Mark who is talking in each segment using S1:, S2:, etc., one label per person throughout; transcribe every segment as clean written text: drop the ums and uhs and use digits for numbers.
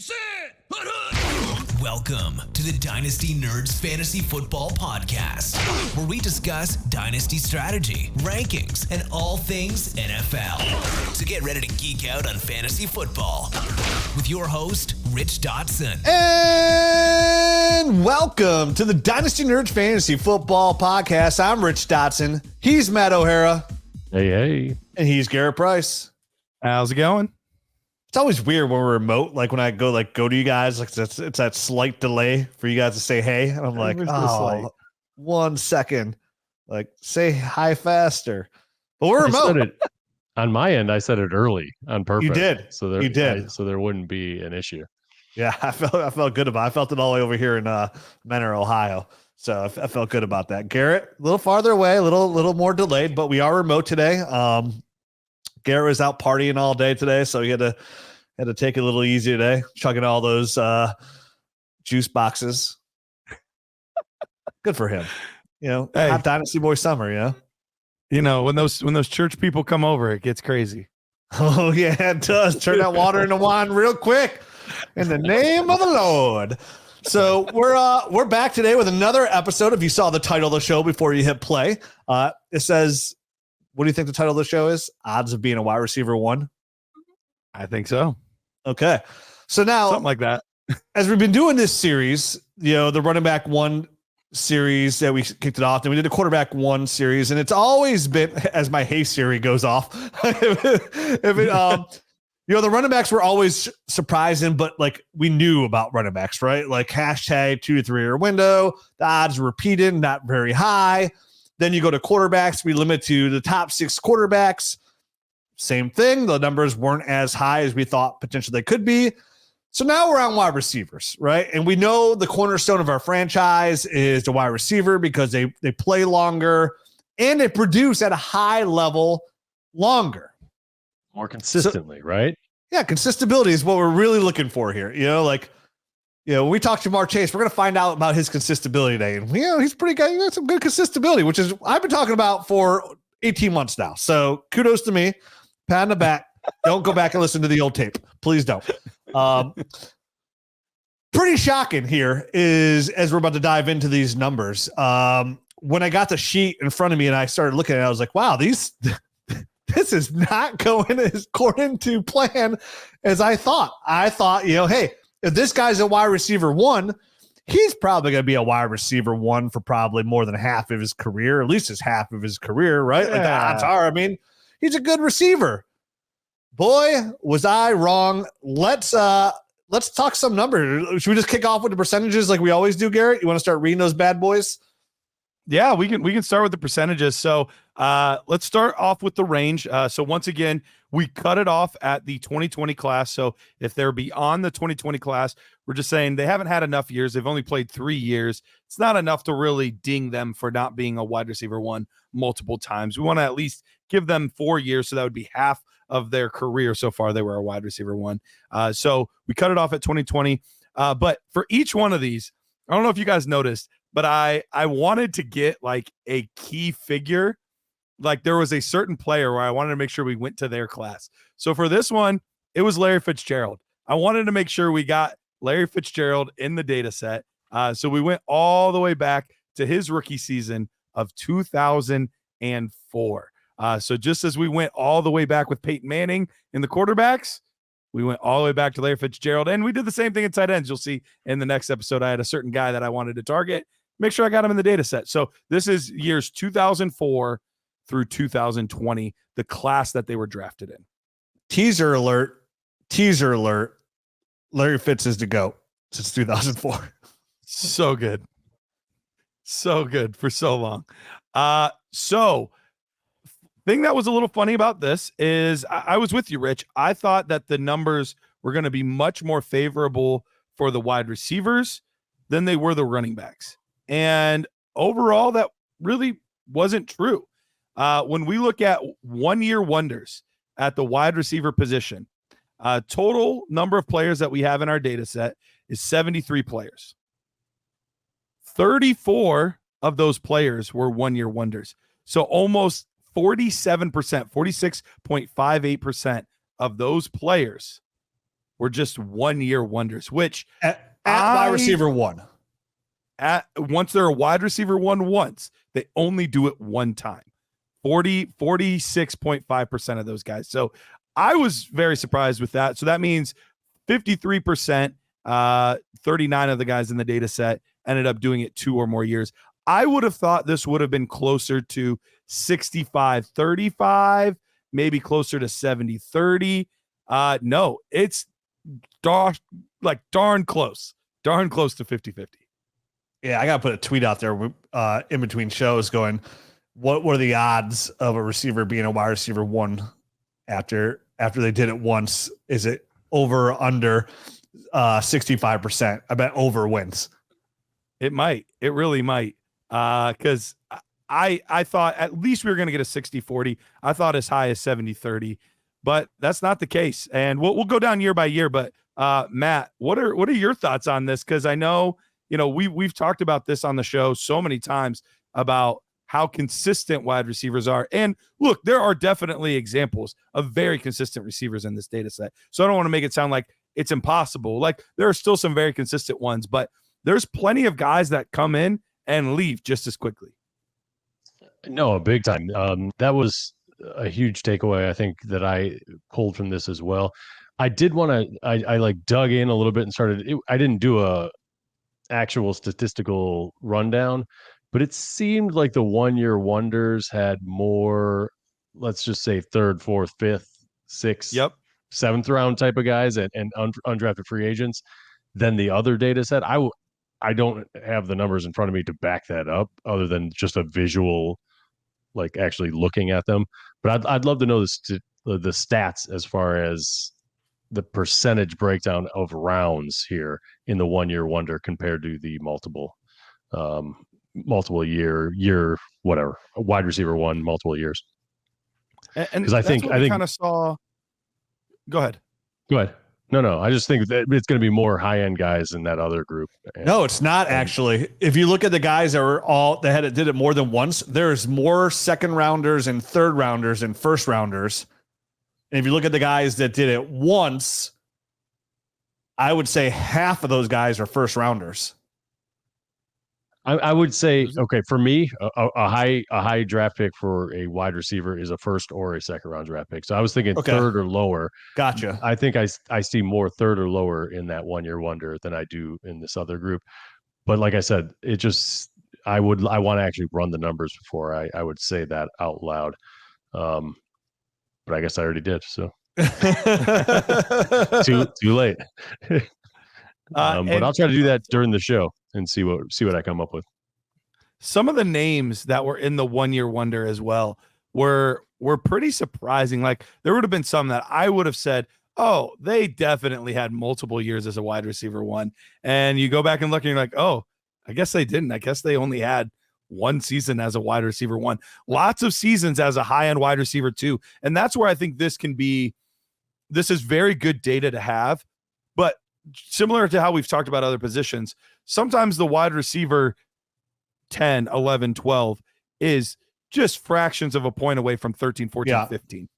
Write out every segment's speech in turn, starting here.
S1: set,
S2: Welcome to the Dynasty Nerds Fantasy Football Podcast, where we discuss Dynasty strategy, rankings, and all things NFL. So get ready to geek out on fantasy football with your host, Rich Dotson.
S3: And welcome to the Dynasty Nerds Fantasy Football Podcast. I'm Rich Dotson. He's Matt O'Hara.
S4: Hey.
S3: And he's Garret Price.
S4: How's it going?
S3: It's always weird when we're remote, like when I go to you guys, like it's that slight delay for you guys to say hey. And I'm like, 1 second. Like, say hi faster. But we're remote.
S4: On my end, I said it early on purpose.
S3: You did.
S4: So there wouldn't be an issue.
S3: Yeah, I felt good about it. I felt it all the way over here in Menor, Ohio. So I felt good about that. Garret, a little farther away, a little more delayed, but we are remote today. Garret was out partying all day today, so he had to take it a little easy today, chugging all those juice boxes. Good for him. Hey, hot Dynasty Boy summer,
S4: when those church people come over, it gets crazy.
S3: Oh yeah, it does. Turn that water into wine real quick in the name of the Lord. So we're back today with another episode. If you saw the title of the show before you hit play, it says, what do you think the title of the show is? Odds of being a wide receiver one?
S4: I think so.
S3: Okay. So now,
S4: something like that.
S3: As we've been doing this series, the running back one series that we kicked it off, then we did a quarterback one series, and it's always been, as my Hey Siri goes off, the running backs were always surprising, but like we knew about running backs, right? Like hashtag 2 to 3 year window, the odds repeated, not very high. Then you go to quarterbacks, we limit to the top 6 quarterbacks. Same thing. The numbers weren't as high as we thought potentially they could be. So now we're on wide receivers, right? And we know the cornerstone of our franchise is the wide receiver because they play longer and they produce at a high level longer.
S4: More consistently, right?
S3: Yeah, consistability is what we're really looking for here. When we talk to Jamar Chase, we're going to find out about his consistability today. And, he's pretty good. He got some good consistability, which is I've been talking about for 18 months now. So kudos to me. Pat on the back. Don't go back and listen to the old tape. Please don't. Pretty shocking here is, as we're about to dive into these numbers. When I got the sheet in front of me and I started looking at it, I was like, wow, this is not going as according to plan as I thought. I thought, hey, if this guy's a wide receiver one, he's probably going to be a wide receiver one for probably more than half of his career, at least his half of his career, right? Yeah. Like the odds are, he's a good receiver. Boy, was I wrong. Let's talk some numbers. Should we just kick off with the percentages like we always do, Garret? You want to start reading those bad boys?
S4: Yeah, we can start with the percentages. So let's start off with the range. So once again, we cut it off at the 2020 class. So if they're beyond the 2020 class, we're just saying they haven't had enough years. They've only played 3 years. It's not enough to really ding them for not being a wide receiver one multiple times. We want to at least give them 4 years. So that would be half of their career so far. They were a wide receiver one. So we cut it off at 2020. But for each one of these, I don't know if you guys noticed, but I wanted to get like a key figure. Like there was a certain player where I wanted to make sure we went to their class. So for this one, it was Larry Fitzgerald. I wanted to make sure we got Larry Fitzgerald in the data set. So we went all the way back to his rookie season of 2004. So just as we went all the way back with Peyton Manning in the quarterbacks, we went all the way back to Larry Fitzgerald, and we did the same thing in tight ends. You'll see in the next episode, I had a certain guy that I wanted to target. Make sure I got him in the data set. So this is years 2004 through 2020, the class that they were drafted in.
S3: Teaser alert. Larry Fitz is the GOAT since 2004.
S4: So good for so long. So thing that was a little funny about this is I was with you, Rich. I thought that the numbers were going to be much more favorable for the wide receivers than they were the running backs. And overall, that really wasn't true. When we look at 1 year wonders at the wide receiver position, total number of players that we have in our data set is 73 players. 34 of those players were 1 year wonders. So almost 47%, 46.58% of those players were just 1 year wonders, which
S3: at wide receiver one.
S4: Once they're a wide receiver one once, they only do it one time. 46.5% of those guys. So I was very surprised with that. So that means 53%, 39 of the guys in the data set ended up doing it 2 or more years. I would have thought this would have been closer to 65-35, maybe closer to 70-30. No, it's darn close to 50-50.
S3: Yeah, I got to put a tweet out there in between shows going, what were the odds of a receiver being a wide receiver one after they did it once? Is it over or under 65%? I bet over wins.
S4: It might. It really might. Because I thought at least we were going to get a 60-40. I thought as high as 70-30, but that's not the case. And we'll go down year by year. But Matt, what are your thoughts on this? Because I know, we've talked about this on the show so many times about how consistent wide receivers are. And look, there are definitely examples of very consistent receivers in this data set. So I don't want to make it sound like it's impossible. Like there are still some very consistent ones, but there's plenty of guys that come in and leave just as quickly.
S1: No, big time. That was a huge takeaway, I think, that I pulled from this as well. I did want to, I like dug in a little bit and I didn't do a actual statistical rundown, but it seemed like the 1 year wonders had more, let's just say 3rd, 4th, 5th, 6th, 7th round type of guys and undrafted free agents than the other data set. I don't have the numbers in front of me to back that up other than just a visual, like actually looking at them. But I'd love to know the stats as far as the percentage breakdown of rounds here in the 1 year wonder compared to the multiple year, whatever, wide receiver one, multiple years.
S4: And because I think kind of saw. Go ahead. No. I just think that it's going to be more high end guys in that other group.
S3: No, it's not actually. If you look at the guys that did it more than once, there's more 2nd rounders and 3rd rounders and 1st rounders. And if you look at the guys that did it once, I would say half of those guys are 1st rounders.
S1: I would say, okay, for me, a high draft pick for a wide receiver is a 1st or a 2nd round draft pick. So I was thinking 3rd or lower.
S3: Gotcha.
S1: I think I see more 3rd or lower in that 1 year wonder than I do in this other group. But like I said, I want to actually run the numbers before I would say that out loud. But I guess I already did. So too late. But I'll try to do that during the show and see what I come up with.
S4: Some of the names that were in the 1 year wonder as well were pretty surprising. Like there would have been some that I would have said, oh, they definitely had multiple years as a wide receiver one. And you go back and look and you're like, oh, I guess they didn't. I guess they only had one season as a wide receiver one, lots of seasons as a high end wide receiver two. And that's where I think this is very good data to have, but similar to how we've talked about other positions, sometimes the wide receiver 10, 11, 12 is just fractions of a point away from 13, 14, 15.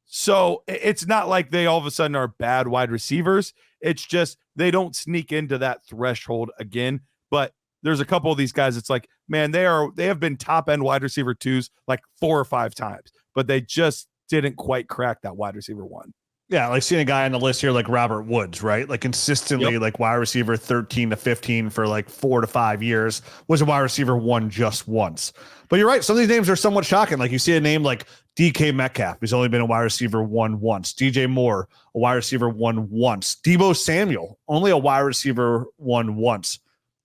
S4: So it's not like they all of a sudden are bad wide receivers. It's just they don't sneak into that threshold again. But there's a couple of these guys, it's like, man, they have been top end wide receiver twos like 4 or 5 times, but they just didn't quite crack that wide receiver one.
S3: Yeah, like seeing a guy on the list here like Robert Woods, right? Like consistently like wide receiver 13 to 15 for like 4 to 5 years, was a wide receiver one just once. But you're right, some of these names are somewhat shocking. Like you see a name like DK Metcalf, he's only been a wide receiver one once. DJ Moore, a wide receiver one once. Deebo Samuel, only a wide receiver one once.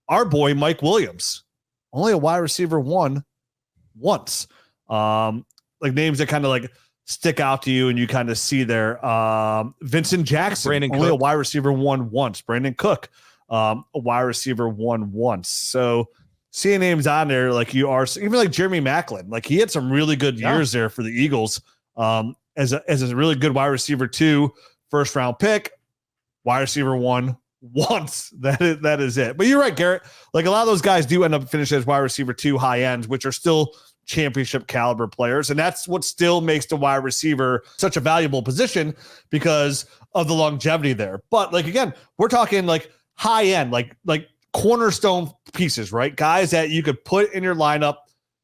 S3: Our boy Mike Williams, only a wide receiver one once. Like names that kind of like stick out to you and you kind of see there. Vincent Jackson,
S4: Brandon
S3: only
S4: Cook.
S3: a wide receiver one once. Brandon Cook, a wide receiver one once. So seeing names on there like you are, even like Jeremy Maclin, like he had some really good years there for the Eagles as a really good wide receiver 2, 1st round pick, wide receiver 1 once. That is it. But you're right, Garrett. Like a lot of those guys do end up finishing as wide receiver 2 high ends, which are still championship caliber players. And that's what still makes the wide receiver such a valuable position because of the longevity there. But like, again, we're talking like high end, like cornerstone pieces, right? Guys that you could put in your lineup,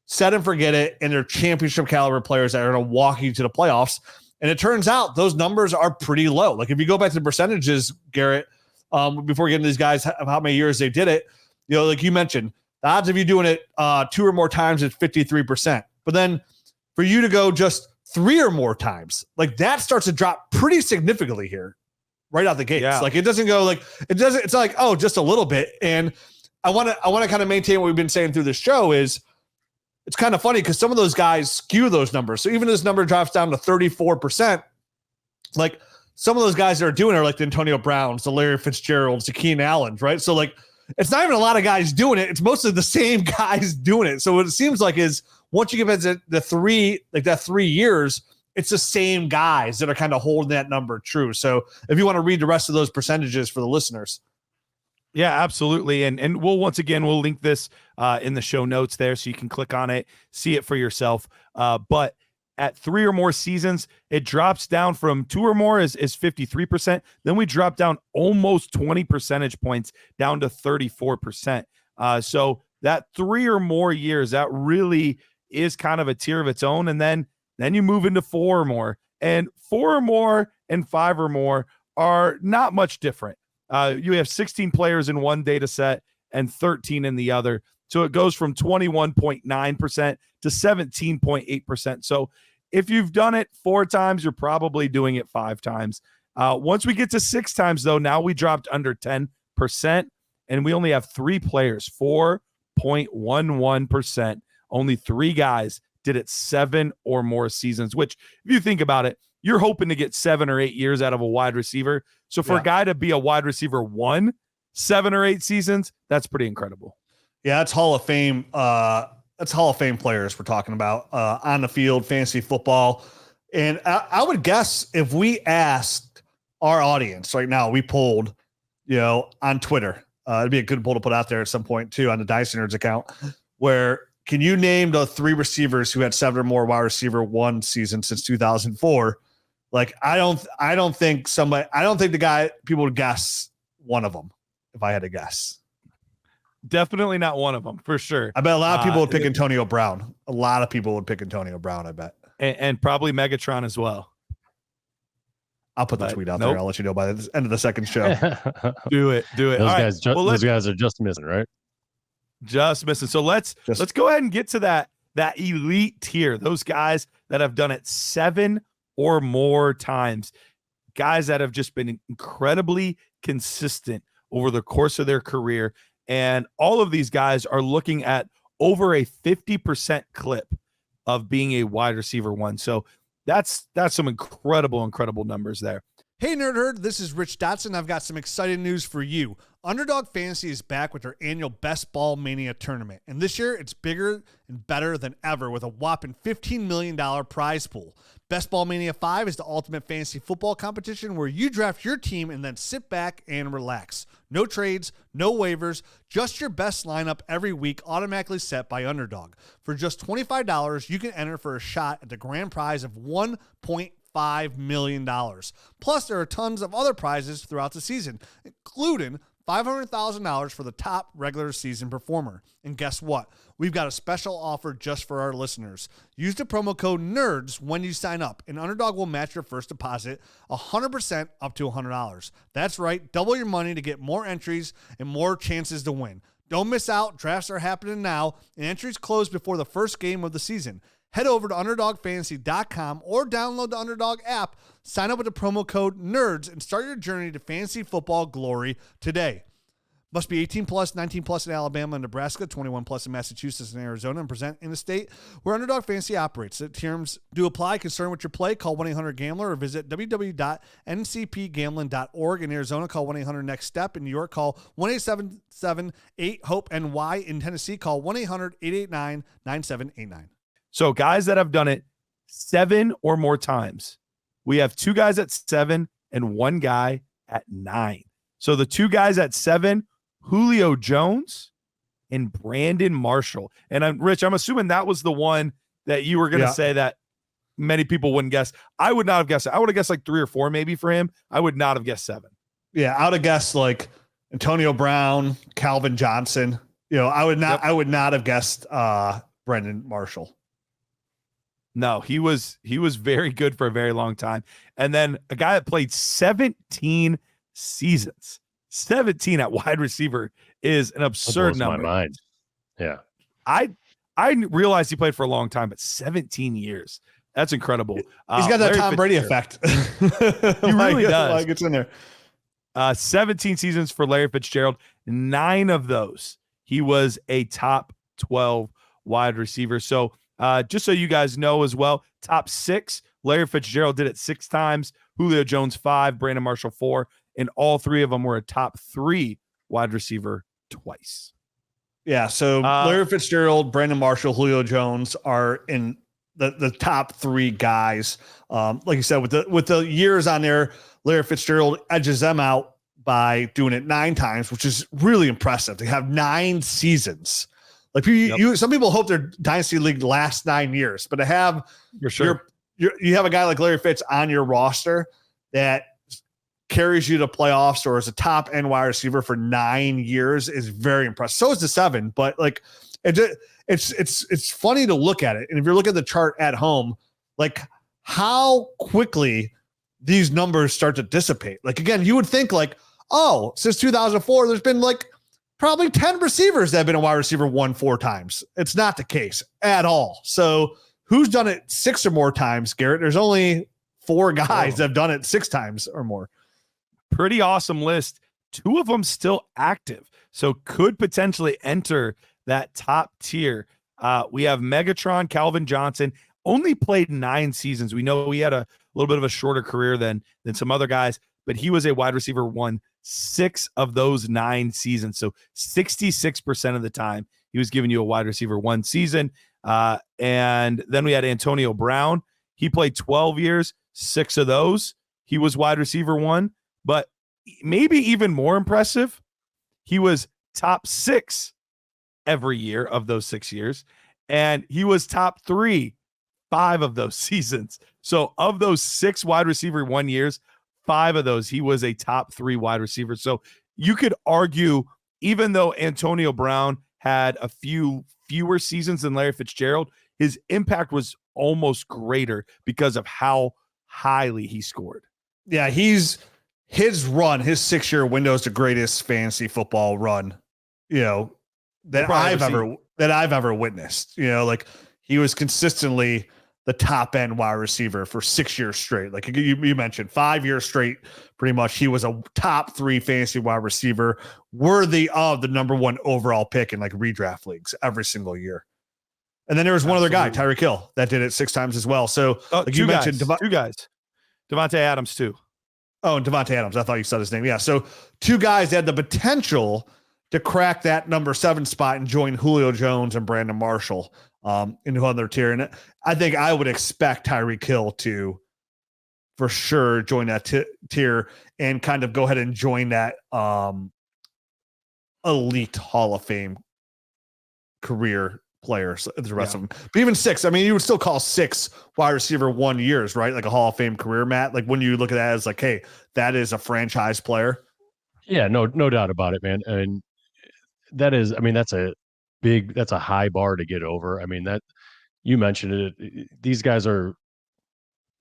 S3: set and forget it, and they're championship caliber players that are going to walk you to the playoffs. And it turns out those numbers are pretty low. Like if you go back to the percentages, Garrett, before we get into these guys, how many years they did it, like you mentioned, the odds of you doing it 2 or more times is 53%. But then for you to go just 3 or more times, like that starts to drop pretty significantly here right out the gates. Yeah. Like it doesn't go like it's like, oh, just a little bit. And I want to kind of maintain what we've been saying through this show is it's kind of funny because some of those guys skew those numbers. So even this number drops down to 34%, like some of those guys that are doing it are like the Antonio Browns, the Larry Fitzgeralds, the Keenan Allens, right? So like it's not even a lot of guys doing it. It's mostly the same guys doing it. So what it seems like is once you get into the 3 years, it's the same guys that are kind of holding that number true. So if you want to read the rest of those percentages for the listeners.
S4: Yeah, absolutely. And we'll link this in the show notes there so you can click on it, see it for yourself. But at 3 or more seasons, it drops down from 2 or more is 53%. Then we drop down almost 20 percentage points down to 34%. So that 3 or more years, that really is kind of a tier of its own. And then you move into 4 or more, and 4 or more and 5 or more are not much different. You have 16 players in one data set and 13 in the other. So it goes from 21.9% to 17.8%. So if you've done it 4 times, you're probably doing it 5 times. Once we get to 6 times, though, now we dropped under 10%, and we only have 3 players, 4.11%. Only 3 guys did it 7 or more seasons, which if you think about it, you're hoping to get 7 or 8 years out of a wide receiver. So for a guy to be a wide receiver 7 or 8 seasons, that's pretty incredible.
S3: Yeah, that's Hall of Fame. That's Hall of Fame players we're talking about on the field, fantasy football. And I would guess if we asked our audience right now, we polled, on Twitter, it'd be a good poll to put out there at some point too on the Dynasty Nerds account, where can you name the 3 receivers who had 7 or more wide receiver 1 season since 2004? Like, I don't think the guy people would guess one of them if I had to guess.
S4: Definitely not one of them for sure.
S3: I bet a lot of people would pick Antonio Brown. A lot of people would pick Antonio Brown, I bet.
S4: And probably Megatron as well.
S3: I'll put the tweet out there. I'll let you know by the end of the second show.
S4: Do it.
S1: Those guys are just missing, right?
S4: Just missing. So let's go ahead and get to that elite tier. Those guys that have done it 7 or more times, guys that have just been incredibly consistent over the course of their career. And all of these guys are looking at over a 50% clip of being a wide receiver 1. So that's some incredible numbers there.
S3: Hey, Nerd Herd, this is Rich Dotson. I've got some exciting news for you. Underdog Fantasy is back with their annual Best Ball Mania tournament. And this year, it's bigger and better than ever with a whopping $15 million prize pool. Best Ball Mania 5 is the ultimate fantasy football competition where you draft your team and then sit back and relax. No trades, no waivers, just your best lineup every week automatically set by Underdog. For just $25, you can enter for a shot at the grand prize of $1.5 million. Plus, there are tons of other prizes throughout the season, including $500,000 for the top regular season performer. And guess what? We've got a special offer just for our listeners. Use the promo code NERDS when you sign up, and Underdog will match your first deposit 100% up to $100. That's right. Double your money to get more entries and more chances to win. Don't miss out. Drafts are happening now, and entries close before the first game of the season. Head over to UnderdogFantasy.com or download the Underdog app, sign up with the promo code NERDS, and start your journey to fantasy football glory today. Must be 18 plus, 19 plus in Alabama and Nebraska, 21 plus in Massachusetts and Arizona, and present in a state where Underdog Fantasy operates. The terms do apply. Concerned with your play, call 1-800-GAMBLER or visit www.ncpgambling.org. In Arizona, call 1-800-NEXT-STEP. In New York, call 1-877-8-HOPE-NY. In Tennessee, call 1-800-889-9789.
S4: So guys that have done it 7 or more times. We have 2 guys at 7 and 1 guy at 9. So the 2 guys at 7, Julio Jones and Brandon Marshall. And I'm assuming that was the one that you were going to say that many people wouldn't guess. I would not have guessed it. I would have guessed like 3 or 4 maybe for him. I would not have guessed 7.
S3: Yeah, I would have guessed like Antonio Brown, Calvin Johnson. I would not have guessed Brandon Marshall.
S4: No, he was very good for a very long time. And then a guy that played 17 seasons. 17 at wide receiver is an absurd number.
S1: My mind. Yeah.
S4: I realized he played for a long time, but 17 years. That's incredible.
S3: He's got that Tom Brady effect.
S4: He really does.
S3: Like it's in there.
S4: 17 seasons for Larry Fitzgerald. 9 of those, he was a top 12 wide receiver. So just so you guys know as well, top 6, Larry Fitzgerald did it 6 times, Julio Jones 5, Brandon Marshall 4, and all 3 of them were a top 3 wide receiver twice.
S3: Yeah, so Larry Fitzgerald, Brandon Marshall, Julio Jones are in the top 3 guys. Like you said, with the years on there, Larry Fitzgerald edges them out by doing it 9 times, which is really impressive. They have 9 seasons. Like some people hope their dynasty league lasts 9 years, but to have
S4: for sure
S3: you have a guy like Larry Fitz on your roster that carries you to playoffs or is a top end wide receiver for 9 years is very impressive. So is the 7, but like it's funny to look at it. And if you're looking at the chart at home, like how quickly these numbers start to dissipate. Like, again, you would think like, oh, since 2004, there's been like probably 10 receivers that have been a wide receiver 1 4 times. It's not the case at all. So who's done it 6 or more times, Garrett? There's only 4 guys that have done it 6 times or more.
S4: Pretty awesome list. 2 of them still active, so could potentially enter that top tier. We have Megatron, Calvin Johnson, only played 9 seasons. We know he had a little bit of a shorter career than some other guys, but he was a wide receiver 1 6 of those 9 seasons. So 66% of the time he was giving you a wide receiver 1 season. And then we had Antonio Brown. He played 12 years, 6 of those he was wide receiver 1. But maybe even more impressive, he was top 6 every year of those 6 years. And he was top 3 5 of those seasons. So of those 6 wide receiver 1 years, 5 of those, he was a top 3 wide receiver. So you could argue, even though Antonio Brown had a fewer seasons than Larry Fitzgerald, his impact was almost greater because of how highly he scored.
S3: Yeah, his 6-year window is the greatest fantasy football run, that I've ever witnessed. Like he was consistently the top end wide receiver for 6 years straight. Like you mentioned, 5 years straight, pretty much. He was a top 3 fantasy wide receiver, worthy of the number 1 overall pick in like redraft leagues every single year. And then there was one other guy, Tyreek Hill, that did it 6 times as well. So like you mentioned,
S4: 2 guys, Devontae Adams too.
S3: Oh, and Devontae Adams. I thought you said his name. Yeah. So 2 guys that had the potential to crack that number 7 spot and join Julio Jones and Brandon Marshall into another tier. And I think I would expect Tyreek Hill to for sure join that tier and kind of go ahead and join that elite Hall of Fame career players, the rest of them. But even 6, I mean, you would still call 6 wide receiver 1 years, right? Like a Hall of Fame career, Matt. Like when you look at that as like, hey, that is a franchise player.
S1: Yeah, no doubt about it, man. And that is, I mean, that's a high bar to get over. I mean, that you mentioned it. These guys they're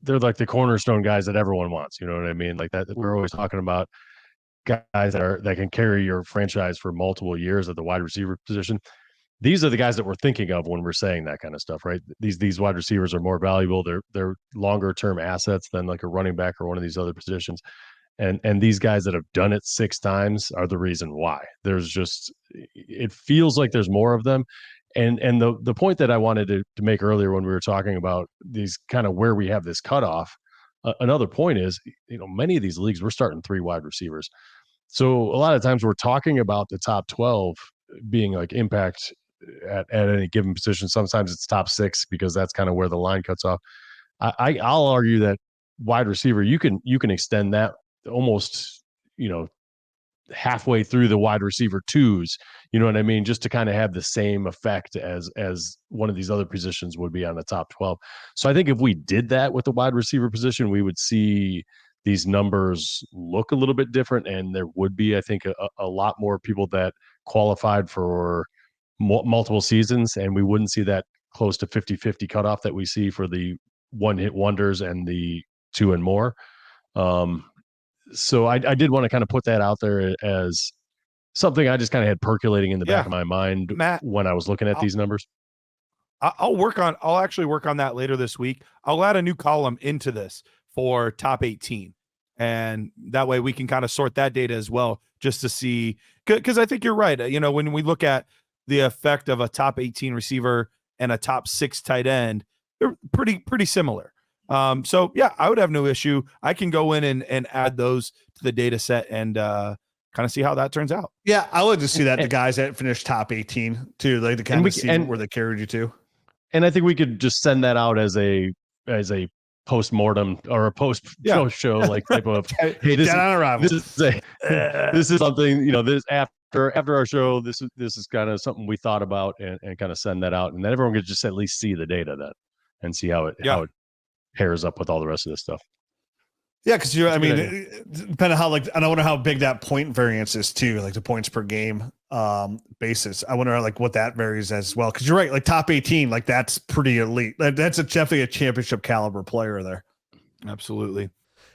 S1: like the cornerstone guys that everyone wants. You know what I mean? Like that, we're always talking about guys that can carry your franchise for multiple years at the wide receiver position. These are the guys that we're thinking of when we're saying that kind of stuff, right? These wide receivers are more valuable. They're longer term assets than like a running back or one of these other positions. And these guys that have done it 6 times are the reason why. It feels like there's more of them. And the point that I wanted to make earlier when we were talking about these kind of where we have this cutoff, another point is, many of these leagues, we're starting 3 wide receivers. So a lot of times we're talking about the top 12 being like impact at any given position. Sometimes it's top 6 because that's kind of where the line cuts off. I'll argue that wide receiver, you can extend that almost, halfway through the wide receiver twos, you know what I mean? Just to kind of have the same effect as one of these other positions would be on the top 12. So I think if we did that with the wide receiver position, we would see these numbers look a little bit different, and there would be, I think, a lot more people that qualified for multiple seasons, and we wouldn't see that close to 50-50 cutoff that we see for the one-hit wonders and the two and more. So I did want to kind of put that out there as something I just kind of had percolating in the back of my mind,
S4: Matt,
S1: when I was looking at these numbers.
S4: I'll actually work on that later this week. I'll add a new column into this for top 18. And that way we can kind of sort that data as well, just to see, because I think you're right. You know, when we look at the effect of a top 18 receiver and a top 6 tight end, they're pretty similar. So yeah, I would have no issue. I can go in and add those to the data set and kind of see how that turns out.
S3: Yeah, I would just see that the guys that finished top 18 too, like the kind of see where they carried you to.
S1: And I think we could just send that out as a post-mortem or a post-show like type of, hey, this is something, you know, this after our show, this is kind of something we thought about, and kind of send that out, and then everyone could just at least see the data then and see how it pairs up with all the rest of this stuff.
S3: Yeah, because depending on how, like, I wonder how big that point variance is too, like the points per game basis. I wonder like what that varies as well. Because you're right, like top 18, like that's pretty elite. That's definitely a championship caliber player there.
S4: Absolutely.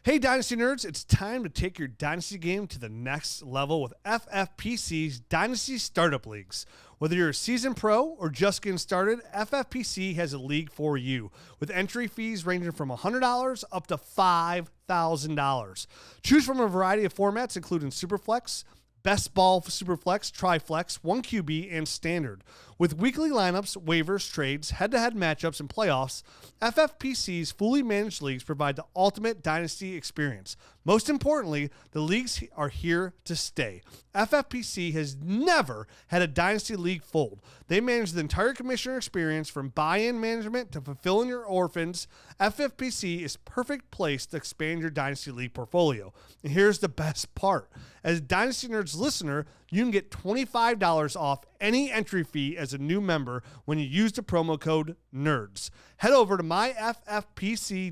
S3: Hey, Dynasty nerds, it's time to take your Dynasty game to the next level with FFPC's Dynasty Startup Leagues. Whether you're a seasoned pro or just getting started, FFPC has a league for you, with entry fees ranging from $100 up to $5,000. Choose from a variety of formats, including Superflex, Best Ball Superflex, Triflex, 1QB, and Standard. With weekly lineups, waivers, trades, head-to-head matchups, and playoffs, FFPC's fully managed leagues provide the ultimate Dynasty experience. Most importantly, the leagues are here to stay. FFPC has never had a Dynasty league fold. They manage the entire commissioner experience, from buy-in management to fulfilling your orphans. FFPC is perfect place to expand your Dynasty league portfolio. And here's the best part. As a Dynasty Nerds listener, you can get $25 off any entry fee as a new member when you use the promo code NERDS. Head over to myffpc.com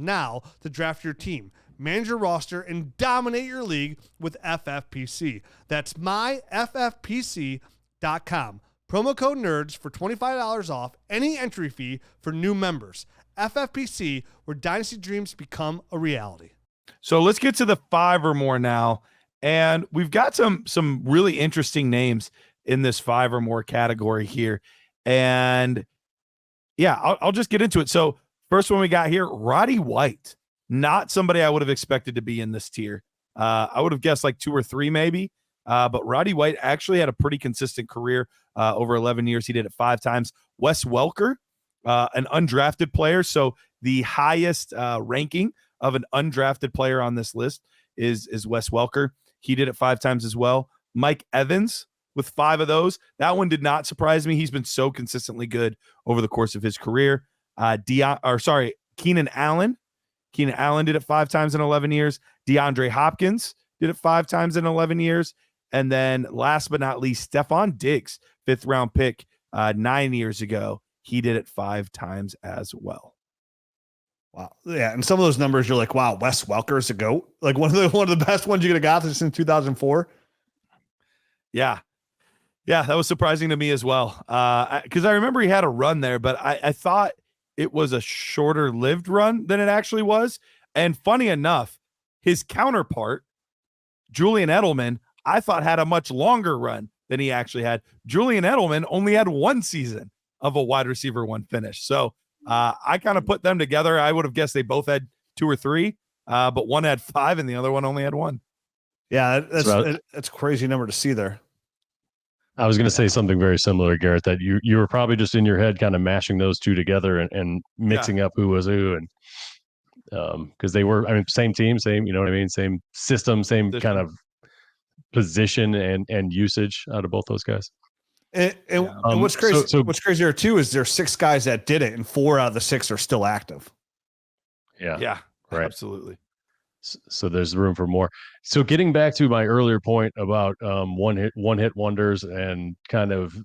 S3: now to draft your team, manage your roster, and dominate your league with FFPC. That's myffpc.com. Promo code NERDS for $25 off any entry fee for new members. FFPC, where Dynasty dreams become a reality.
S4: So let's get to the 5 or more now. And we've got some really interesting names in this 5 or more category here. And yeah, I'll just get into it. So first one we got here, Roddy White. Not somebody I would have expected to be in this tier. I would have guessed like 2 or 3 maybe. But Roddy White actually had a pretty consistent career over 11 years. He did it 5 times. Wes Welker, an undrafted player. So the highest ranking of an undrafted player on this list is Wes Welker. He did it 5 times as well. Mike Evans with 5 of those. That one did not surprise me. He's been so consistently good over the course of his career. Keenan Allen. Keenan Allen did it 5 times in 11 years. DeAndre Hopkins did it 5 times in 11 years. And then last but not least, Stephon Diggs, 5th round pick 9 years ago. He did it 5 times as well.
S3: Wow. Yeah. And some of those numbers, you're like, wow, Wes Welker is a GOAT. Like one of the best ones you could have got since 2004.
S4: Yeah. Yeah. That was surprising to me as well. Cause I remember he had a run there, but I thought it was a shorter lived run than it actually was. And funny enough, his counterpart, Julian Edelman, I thought had a much longer run than he actually had. Julian Edelman only had 1 season of a wide receiver 1 finish. So I kind of put them together. I would have guessed they both had 2 or 3, but one had 5 and the other one only had 1.
S3: Yeah, that's a crazy number to see there.
S1: I was going to say something very similar, Garrett, that you were probably just in your head kind of mashing those two together and mixing up who was who. And because they were, same team, same, you know what I mean? Same system, same kind of position and usage out of both those guys.
S3: And what's crazy, what's crazier too, is there's 6 guys that did it and 4 out of the 6 are still active.
S1: Yeah.
S4: Yeah.
S1: Right.
S4: Absolutely.
S1: So there's room for more. So getting back to my earlier point about one hit wonders and kind of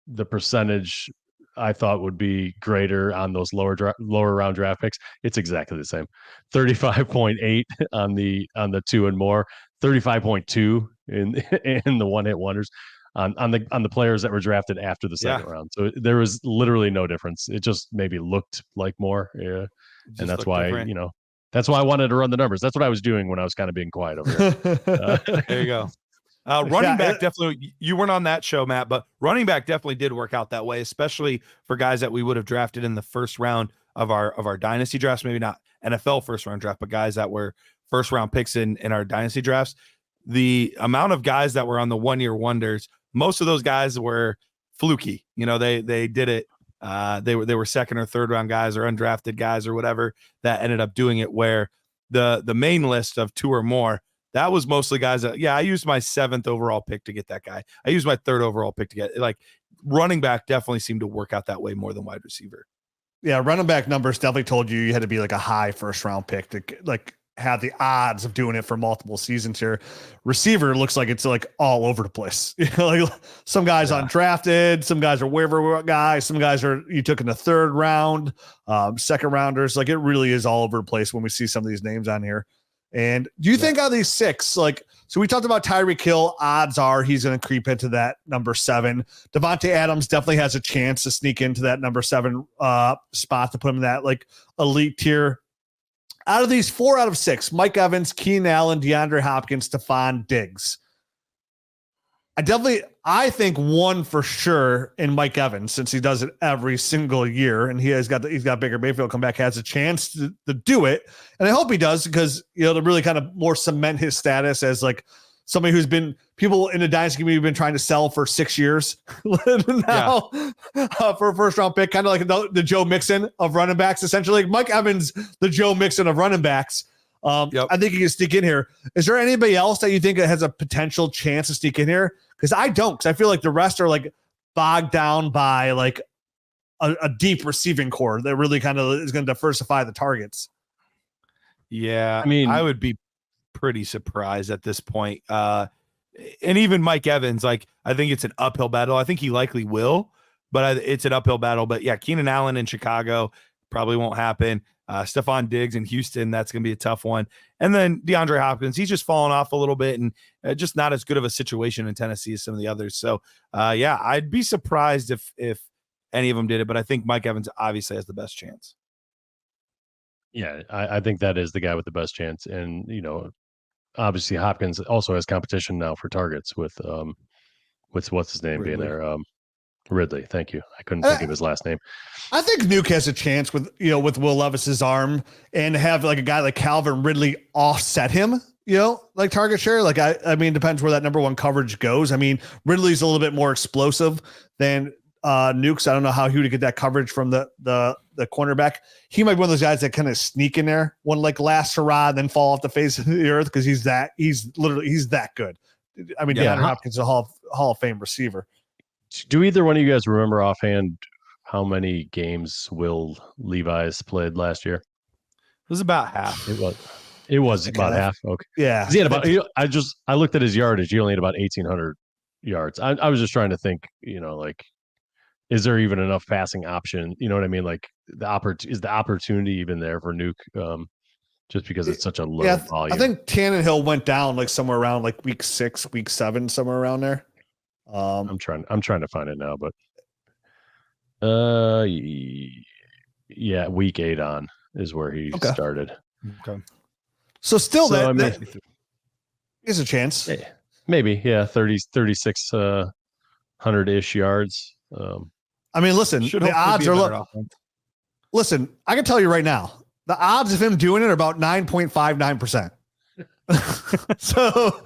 S1: the percentage I thought would be greater on those lower round draft picks, it's exactly the same. 35.8 on the 2 and more, 35.2 in the one hit wonders on the players that were drafted after the second round. So there was literally no difference. It just maybe looked like more. Yeah. And that's why,
S4: different.
S1: That's why I wanted to run the numbers. That's what I was doing when I was kind of being quiet over here.
S4: There you go. Running back definitely, you weren't on that show, Matt, but running back definitely did work out that way, especially for guys that we would have drafted in the first round of our dynasty drafts. Maybe not NFL first round draft, but guys that were first round picks in our dynasty drafts. The amount of guys that were on the 1 year wonders, most of those guys were fluky. They did it. They were second or third round guys or undrafted guys or whatever that ended up doing it, where the main list of 2 or more, that was mostly guys that, I used my 7th overall pick to get that guy. I used my 3rd overall pick to get, like, running back definitely seemed to work out that way more than wide receiver.
S3: Yeah, running back numbers definitely told you had to be like a high first round pick to like have the odds of doing it for multiple seasons here. Receiver looks like it's like all over the place. Like some guys undrafted, some guys are waiver guys, some guys are you took in the 3rd round, second rounders. Like it really is all over the place when we see some of these names on here. And do you think out of these 6, like, so we talked about Tyreek Hill, odds are he's going to creep into that number 7. Devontae Adams definitely has a chance to sneak into that number 7 spot to put him in that like elite tier. Out of these 4 out of 6, Mike Evans, Keenan Allen, DeAndre Hopkins, Stephon Diggs. I think one for sure in Mike Evans, since he does it every single year, and he's got Baker Mayfield come back, has a chance to do it, and I hope he does because to really kind of more cement his status as like somebody who's been people in the dynasty community have been trying to sell for 6 years now for a first round pick, kind of like the Joe Mixon of running backs, essentially. Mike Evans, the Joe Mixon of running backs. I think he can sneak in here. Is there anybody else that you think has a potential chance to sneak in here? Because I don't, because I feel like the rest are like bogged down by like a deep receiving core that really kind of is going to diversify the targets.
S4: Yeah, I mean, I would be pretty surprised at this point. And even Mike Evans, like, I think it's an uphill battle. I think he likely will, but it's an uphill battle. But yeah, Keenan Allen in Chicago probably won't happen. Stephon Diggs in Houston, that's going to be a tough one. And then DeAndre Hopkins, he's just fallen off a little bit and just not as good of a situation in Tennessee as some of the others. So, I'd be surprised if any of them did it, but I think Mike Evans obviously has the best chance.
S1: Yeah, I think that is the guy with the best chance. And, obviously Hopkins also has competition now for targets with what's his name
S4: Ridley.
S1: Being there. Ridley. Thank you. I couldn't think of his last name.
S3: I think Nuke has a chance with Will Levis's arm and have like a guy like Calvin Ridley offset him, like target share. Like, I mean, depends where that number 1 coverage goes. I mean, Ridley's a little bit more explosive than Nuke's. I don't know how he would get that coverage from the cornerback. He might be one of those guys that kind of sneak in there, one like last hurrah, then fall off the face of the earth because he's that good. I mean, DeAndre Hopkins is a Hall of Fame receiver.
S1: Do either one of you guys remember offhand how many games Will Levis played last year?
S4: It was about half.
S1: It was about half. Okay.
S3: Yeah.
S1: He had about. I looked at his yardage. He only had about 1,800 yards. I was just trying to think. Like, is there even enough passing option? You know what I mean? Like is the opportunity even there for Nuke? Just because it's such a low volume.
S3: I think Tannehill went down like somewhere around like week 6, week 7, somewhere around there.
S1: I'm trying to find it now, but week 8 on is where he started.
S3: Okay. So still that is a chance.
S1: Maybe, 3,600-ish yards.
S3: I mean, listen, the odds are low. Listen, I can tell you right now, the odds of him doing it are about 9.59%. So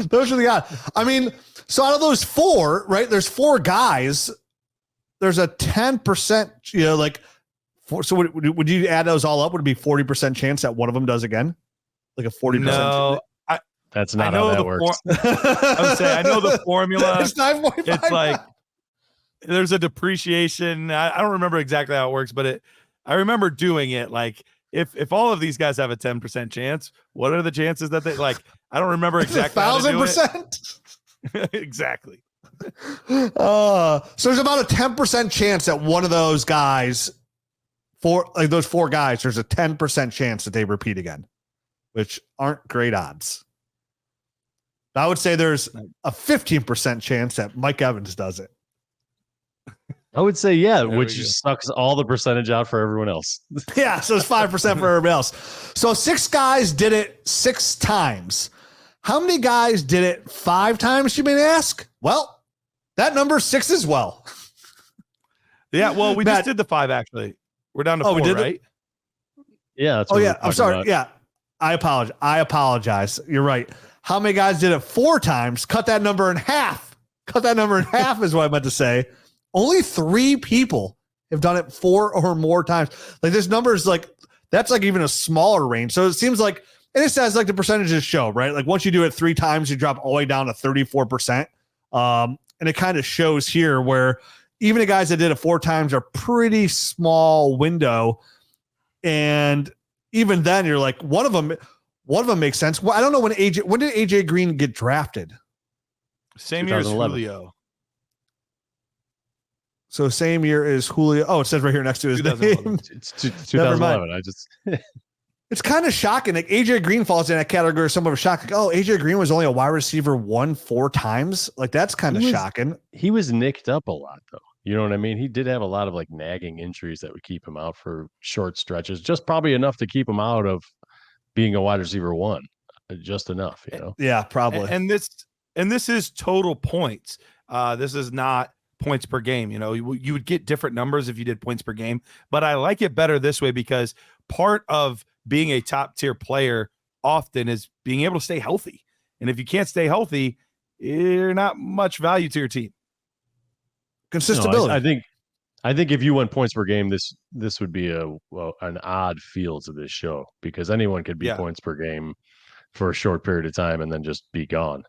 S3: those are the odds. I mean, so out of those 4, right, there's 4 guys. There's a 10%, so would you add those all up? Would it be 40% chance that one of them does again? Like a 40%?
S4: No,
S1: that's not how that works.
S4: I would say I know the formula.
S3: It's 9.5.
S4: It's like there's a depreciation. I don't remember exactly how it works, but I remember doing it. Like if all of these guys have a 10% chance, what are the chances that they like? I don't remember exactly.
S3: 1,000%.
S4: Exactly.
S3: So there's about a 10% chance that one of those guys, those four guys, there's a 10% chance that they repeat again, which aren't great odds. I would say there's a 15% chance that Mike Evans does it.
S1: I would say, yeah,
S4: There
S1: which
S4: we go.
S1: sucks all the percentage out for everyone else.
S3: Yeah, so it's 5% for everybody else. So 6 guys did it 6 times. How many guys did it 5 times, you may ask? Well, that number's 6 as well.
S4: Yeah, well, we
S3: Matt,
S4: just did the 5 actually. We're down to 4,
S3: we did
S4: right?
S1: Yeah. That's
S3: Oh,
S1: what
S3: yeah.
S1: we're
S3: I'm
S1: talking
S3: sorry.
S1: about.
S3: Yeah. I apologize. You're right. How many guys did it 4 times? Cut that number in half. Cut that number in half is what I meant to say. Only 3 people have done it 4 or more times. Like this number is like, that's like even a smaller range. So it seems like, and it says like the percentages show, right? Like once you do it 3 times, you drop all the way down to 34%. And it kind of shows here where even the guys that did it 4 times are pretty small window. And even then you're like, one of them makes sense. Well, I don't know when did AJ Green get drafted?
S4: Same year as
S1: 2011.
S4: Julio.
S3: So same year as Julio. Oh, it says right here next to his name.
S4: 2011.
S1: It's 2011. I just
S3: It's kind of shocking. Like AJ Green falls in that category of somewhat of a shock. Like, oh, AJ Green was only a wide receiver 1 4 times. Like that's kind of shocking.
S1: he was nicked up a lot though. You know what I mean? He did have a lot of like nagging injuries that would keep him out for short stretches, just probably enough to keep him out of being a wide receiver 1, just enough, you know?
S3: Yeah, probably.
S4: And this is total points. This is not points per game. You know, you would get different numbers if you did points per game, but I like it better this way because part of being a top tier player often is being able to stay healthy. And if you can't stay healthy, you're not much value to your team.
S3: Consistability.
S1: No, I think if you went points per game, this would be an odd feel to this show because anyone could be points per game for a short period of time and then just be gone.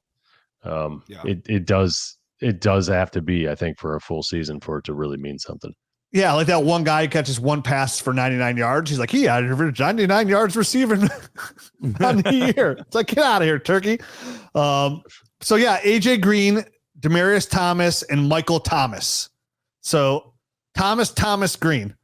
S1: It does have to be, I think, for a full season for it to really mean something.
S3: Yeah, like that one guy who catches 1 pass for 99 yards. He's like, he averaged 99 yards receiving on the year. It's like, get out of here, turkey. So yeah, AJ Green, Demaryius Thomas, and Michael Thomas. So Thomas Green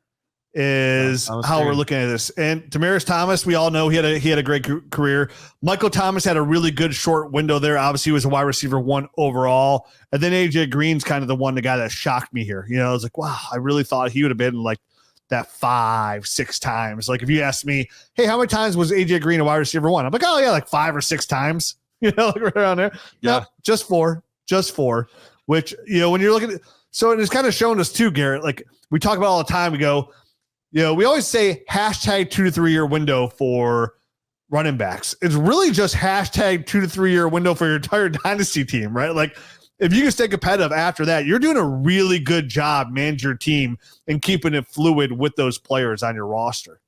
S3: is how we're looking at this. And Demaryius Thomas, we all know he had a great career. Michael Thomas had a really good short window there. Obviously, he was a wide receiver 1 overall. And then AJ Green's kind of the guy that shocked me here. You know, I was like, wow, I really thought he would have been like that 5, 6 times. Like if you asked me, hey, how many times was AJ Green a wide receiver 1? I'm like, oh yeah, like 5 or 6 times. You know, like right around there.
S4: Yeah,
S3: no, just 4. Which, you know, when you're looking at, so it's kind of showing us too, Garrett. Like we talk about all the time. We go, you know, we always say hashtag 2 to 3 year window for running backs. It's really just hashtag 2 to 3 year window for your entire dynasty team, right? Like if you can stay competitive after that, you're doing a really good job managing your team and keeping it fluid with those players on your roster.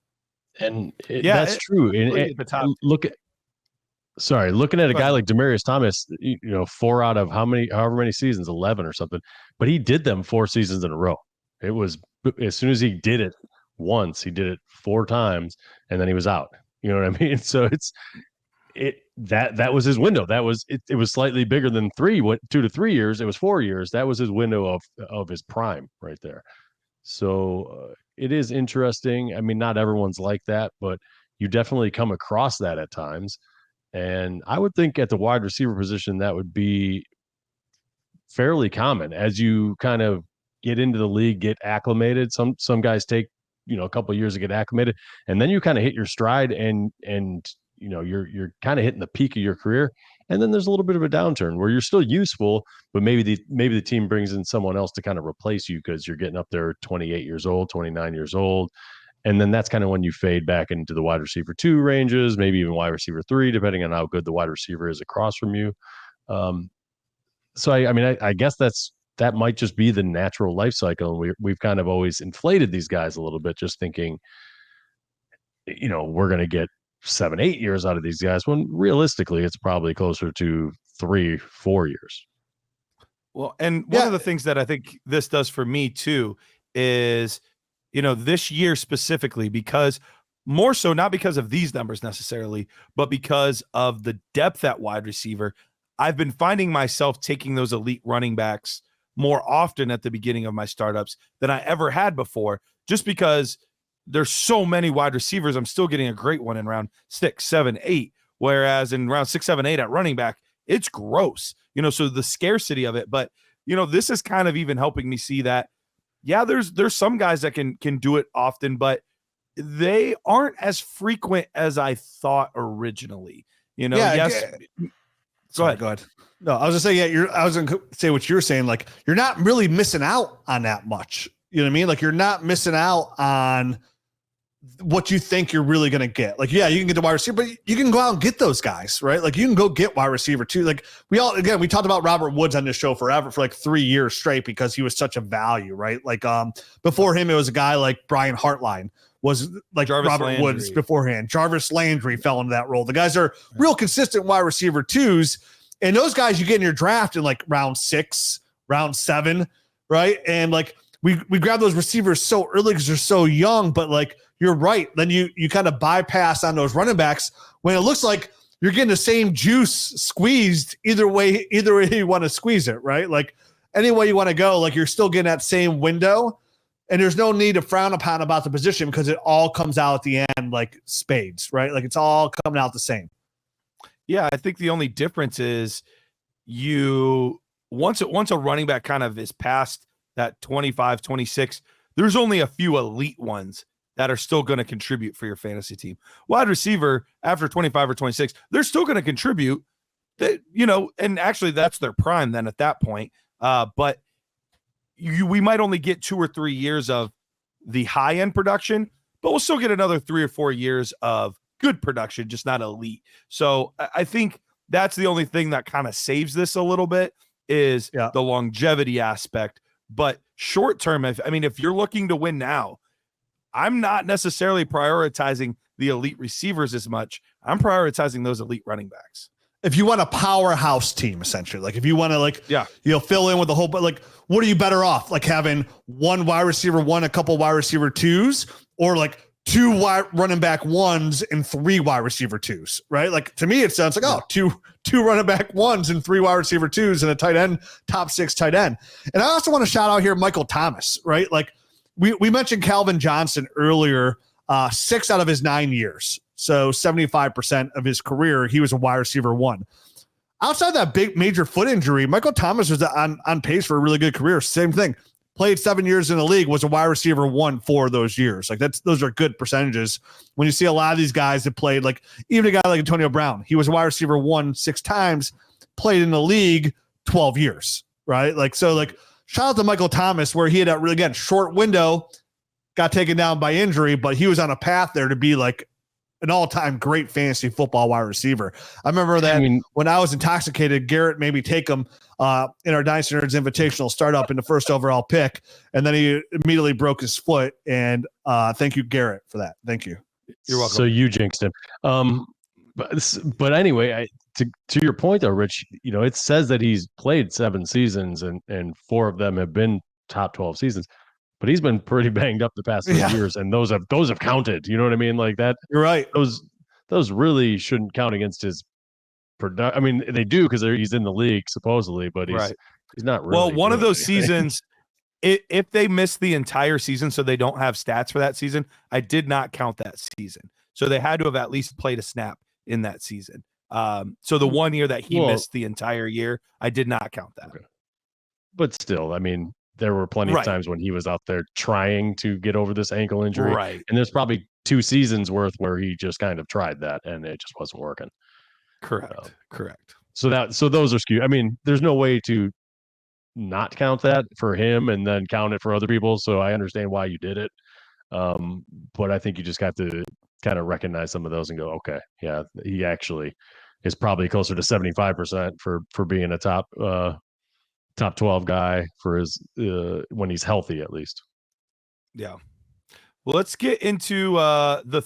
S1: And that's true. And looking at a guy like Demaryius Thomas, you know, 4 out of however many seasons, 11 or something, but he did them 4 seasons in a row. It was as soon as he did it once, he did it 4 times and then he was out. You know what I mean? So that was his window. That was it was slightly bigger than 2 to 3 years. It was 4 years. That was his window of his prime right there. So it is interesting. I mean, not everyone's like that, but you definitely come across that at times. And I would think at the wide receiver position, that would be fairly common as you kind of get into the league, get acclimated. Some guys take, you know, a couple of years to get acclimated, and then you kind of hit your stride and you know, you're kind of hitting the peak of your career. And then there's a little bit of a downturn where you're still useful, but maybe the team brings in someone else to kind of replace you because you're getting up there 28 years old, 29 years old. And then that's kind of when you fade back into the wide receiver 2 ranges, maybe even wide receiver 3, depending on how good the wide receiver is across from you. So I guess that might just be the natural life cycle. And we've kind of always inflated these guys a little bit, just thinking, you know, we're going to get 7, 8 years out of these guys, when realistically it's probably closer to 3, 4 years.
S4: Well, and one of the things that I think this does for me too is, you know, this year specifically, because more so not because of these numbers necessarily, but because of the depth at wide receiver. I've been finding myself taking those elite running backs more often at the beginning of my startups than I ever had before, just because there's so many wide receivers. I'm still getting a great one in round 6, 7, 8, whereas in round 6, 7, 8 at running back, it's gross, so the scarcity of it. But, this is kind of even helping me see that, yeah, there's some guys that can do it often, but they aren't as frequent as I thought originally. Yes. Go ahead.
S3: No, I was just saying, yeah, I was going to say what you're saying. Like, you're not really missing out on that much. You know what I mean? Like, you're not missing out on what you think you're really going to get. Like, yeah, you can get the wide receiver, but you can go out and get those guys, right? Like, you can go get wide receiver too. Like, we talked about Robert Woods on this show forever for like 3 years straight because he was such a value, right? Like, before him, it was a guy like Brian Hartline was like
S4: Jarvis
S3: Robert
S4: Landry.
S3: Woods beforehand. Jarvis Landry fell into that role. The guys are real consistent wide receiver twos. And those guys you get in your draft in like round 6, round 7, right? And like, we grab those receivers so early because they're so young, but like, you're right. Then you kind of bypass on those running backs when it looks like you're getting the same juice squeezed either way you want to squeeze it, right? Like any way you want to go, like you're still getting that same window, and there's no need to frown upon about the position because it all comes out at the end like spades, right? Like it's all coming out the same.
S4: Yeah, I think the only difference is once a running back kind of is past that 25, 26, there's only a few elite ones that are still going to contribute for your fantasy team. Wide receiver after 25 or 26, they're still going to contribute, and actually that's their prime then at that point. But we might only get 2 or 3 years of the high end production, but we'll still get another 3 or 4 years of good production, just not elite. So I think that's the only thing that kind of saves this a little bit is the longevity aspect. But short term, if you're looking to win now, I'm not necessarily prioritizing the elite receivers as much. I'm prioritizing those elite running backs.
S3: If you want a powerhouse team, essentially, like if you want to fill in with the whole, but like, what are you better off? Like having one wide receiver, a couple wide receiver twos, or like 2 running back ones and 3 wide receiver twos, right? Like to me, it sounds like, two running back ones and 3 wide receiver twos and a tight end, top 6 tight end. And I also want to shout out here, Michael Thomas, right? Like we mentioned Calvin Johnson earlier, 6 out of his 9 years. So 75% of his career, he was a wide receiver 1. Outside that big major foot injury, Michael Thomas was on pace for a really good career. Same thing. Played 7 years in the league, was a wide receiver 1 for those years. Like those are good percentages. When you see a lot of these guys that played, like even a guy like Antonio Brown, he was a wide receiver 1 6 times, played in the league 12 years, right? Like, so like shout out to Michael Thomas, where he had a really, again, short window, got taken down by injury, but he was on a path there to be like an all-time great fantasy football wide receiver. I remember that when I was intoxicated, Garrett made me take him in our Dynasty Nerds Invitational startup in the first overall pick, and then he immediately broke his foot. And thank you, Garrett, for that. Thank you.
S4: You're welcome.
S1: So you jinxed him. But anyway, to your point though, Rich, it says that he's played 7 seasons and 4 of them have been top 12 seasons. But he's been pretty banged up the past 3 years, and those have counted. You know what I mean? Like that.
S3: You're right.
S1: Those really shouldn't count against his production. I mean, they do because he's in the league supposedly, but he's not really.
S4: Well, one of those seasons, if they miss the entire season, so they don't have stats for that season, I did not count that season. So they had to have at least played a snap in that season. So the 1 year that he missed the entire year, I did not count that.
S1: Okay. But still, I mean, there were plenty of times when he was out there trying to get over this ankle injury.
S4: Right.
S1: And there's probably 2 seasons worth where he just kind of tried that and it just wasn't working.
S4: Correct.
S1: So those are skewed. I mean, there's no way to not count that for him and then count it for other people. So I understand why you did it. But I think you just got to kind of recognize some of those and go, okay, yeah, he actually is probably closer to 75% for being a top 12 guy for his when he's healthy, at least.
S4: Yeah. Well, let's get into the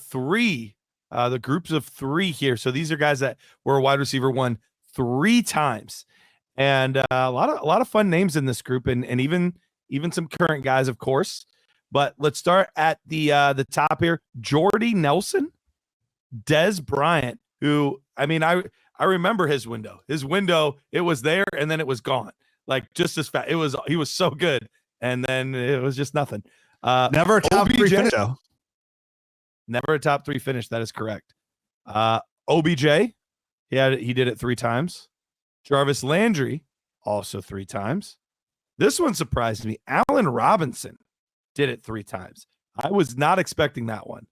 S4: groups of 3 here. So these are guys that were a wide receiver 1 3 times, and a lot of fun names in this group, and even some current guys, of course. But let's start at the top here. Jordy Nelson, Des Bryant, who, I mean, I remember his window. His window, it was there and then it was gone. Like just as fast. He was so good. And then it was just nothing.
S3: Never a top three finish, though.
S4: Never a top three finish. That is correct. OBJ, he did it 3 times. Jarvis Landry, also 3 times. This one surprised me. Allen Robinson did it 3 times. I was not expecting that one.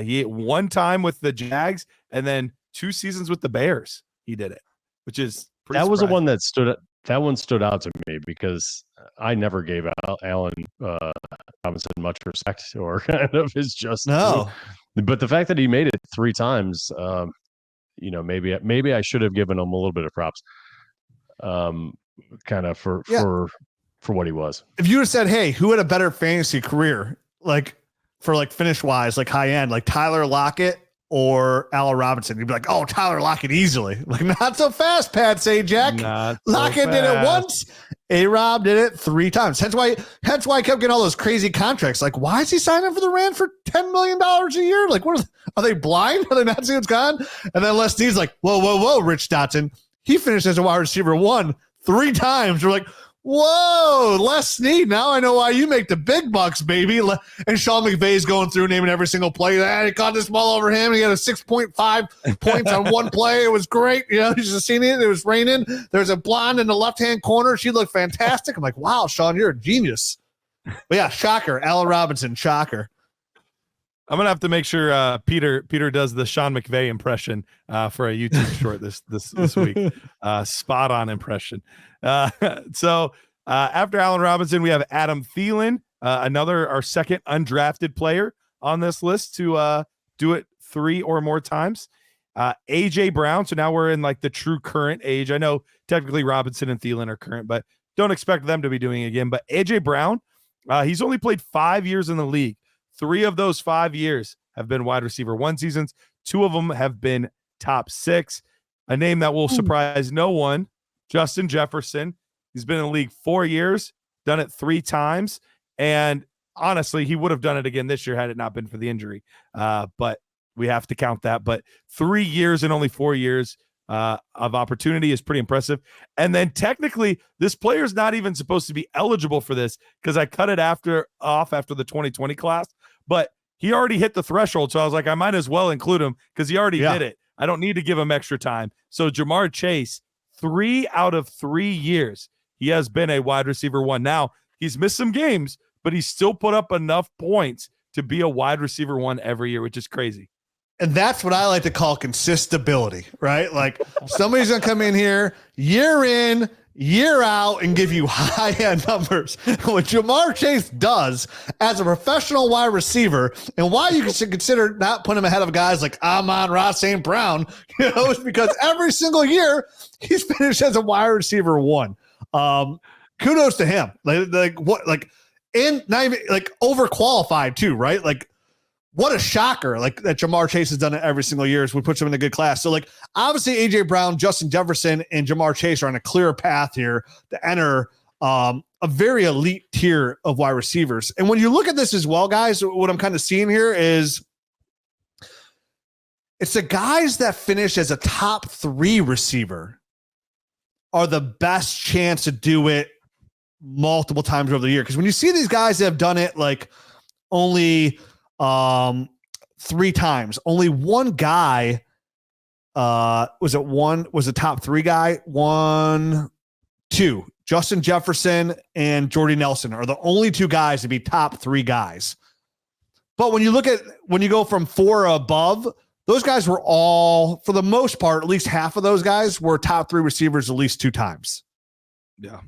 S4: He hit 1 time with the Jags and then 2 seasons with the Bears. He did it, which is pretty
S1: that was the
S4: surprising.
S1: one that stood out to me because I never gave Allen Robinson much respect or kind of his just.
S3: No.
S1: But the fact that he made it 3 times, maybe I should have given him a little bit of props, kind of for what he was.
S3: If you would have said, "Hey, who had a better fantasy career, like for like finish wise, like high end, like Tyler Lockett or Allen Robinson?" You'd be like, "Oh, Tyler Lockett easily." Like, not so fast, Pat Sajak. Lockett did it once. A-Rob did it 3 times. Hence why I kept getting all those crazy contracts. Like, why is he signing for the Rams for $10 million a year? Like, are they blind? Are they not seeing what's gone? And then Les Snead's like, whoa, Rich Dotson. He finished as a wide receiver 1 3 times. We're like, whoa, Les Snead. Now I know why you make the big bucks, baby. And Sean McVay's going through naming every single play. He caught this ball over him. He had a 6.5 points on one play. It was great. You know, he's just seen it. It was raining. There's a blonde in the left-hand corner. She looked fantastic. I'm like, wow, Sean, you're a genius. But yeah, shocker. Allen Robinson, shocker.
S4: I'm gonna have to make sure Peter does the Sean McVay impression for a YouTube short this week. Spot on impression. So after Allen Robinson, we have Adam Thielen, our second undrafted player on this list to do it 3 or more times. AJ Brown. So now we're in like the true current age. I know technically Robinson and Thielen are current, but don't expect them to be doing it again. But AJ Brown, he's only played 5 years in the league. 3 of those 5 years have been wide receiver 1 seasons. 2 of them have been top 6. A name that will surprise no one, Justin Jefferson. He's been in the league 4 years, done it 3 times. And honestly, he would have done it again this year had it not been for the injury. But we have to count that. But 3 years and only 4 years of opportunity is pretty impressive. And then technically, this player's not even supposed to be eligible for this because I cut it after the 2020 class. But he already hit the threshold. So I was like, I might as well include him because he already did it. I don't need to give him extra time. So Jamar Chase, 3 out of 3 years, he has been a wide receiver 1. Now, he's missed some games, but he's still put up enough points to be a wide receiver 1 every year, which is crazy.
S3: And that's what I like to call consistability, right? Like somebody's going to come in here year in, year out and give you high-end numbers. What Jamar Chase does as a professional wide receiver, and why you should consider not putting him ahead of guys like Amon-Ra St. Brown, is because every single year he's finished as a wide receiver 1. Kudos to him. And not even like overqualified too, right? Like, what a shocker, like that Jamar Chase has done it every single year, which puts him in a good class. So like obviously AJ Brown, Justin Jefferson, and Jamar Chase are on a clear path here to enter a very elite tier of wide receivers. And when you look at this as well, guys, what I'm kind of seeing here is it's the guys that finish as a top 3 receiver are the best chance to do it multiple times over the year. Because when you see these guys that have done it like only 3 times, only one guy was a top 3 guy. 1, 2, Justin Jefferson and Jordy Nelson are the only 2 guys to be top 3 guys. But when you go from 4 above, those guys were all, for the most part, at least half of those guys were top 3 receivers at least 2 times.
S4: Yeah.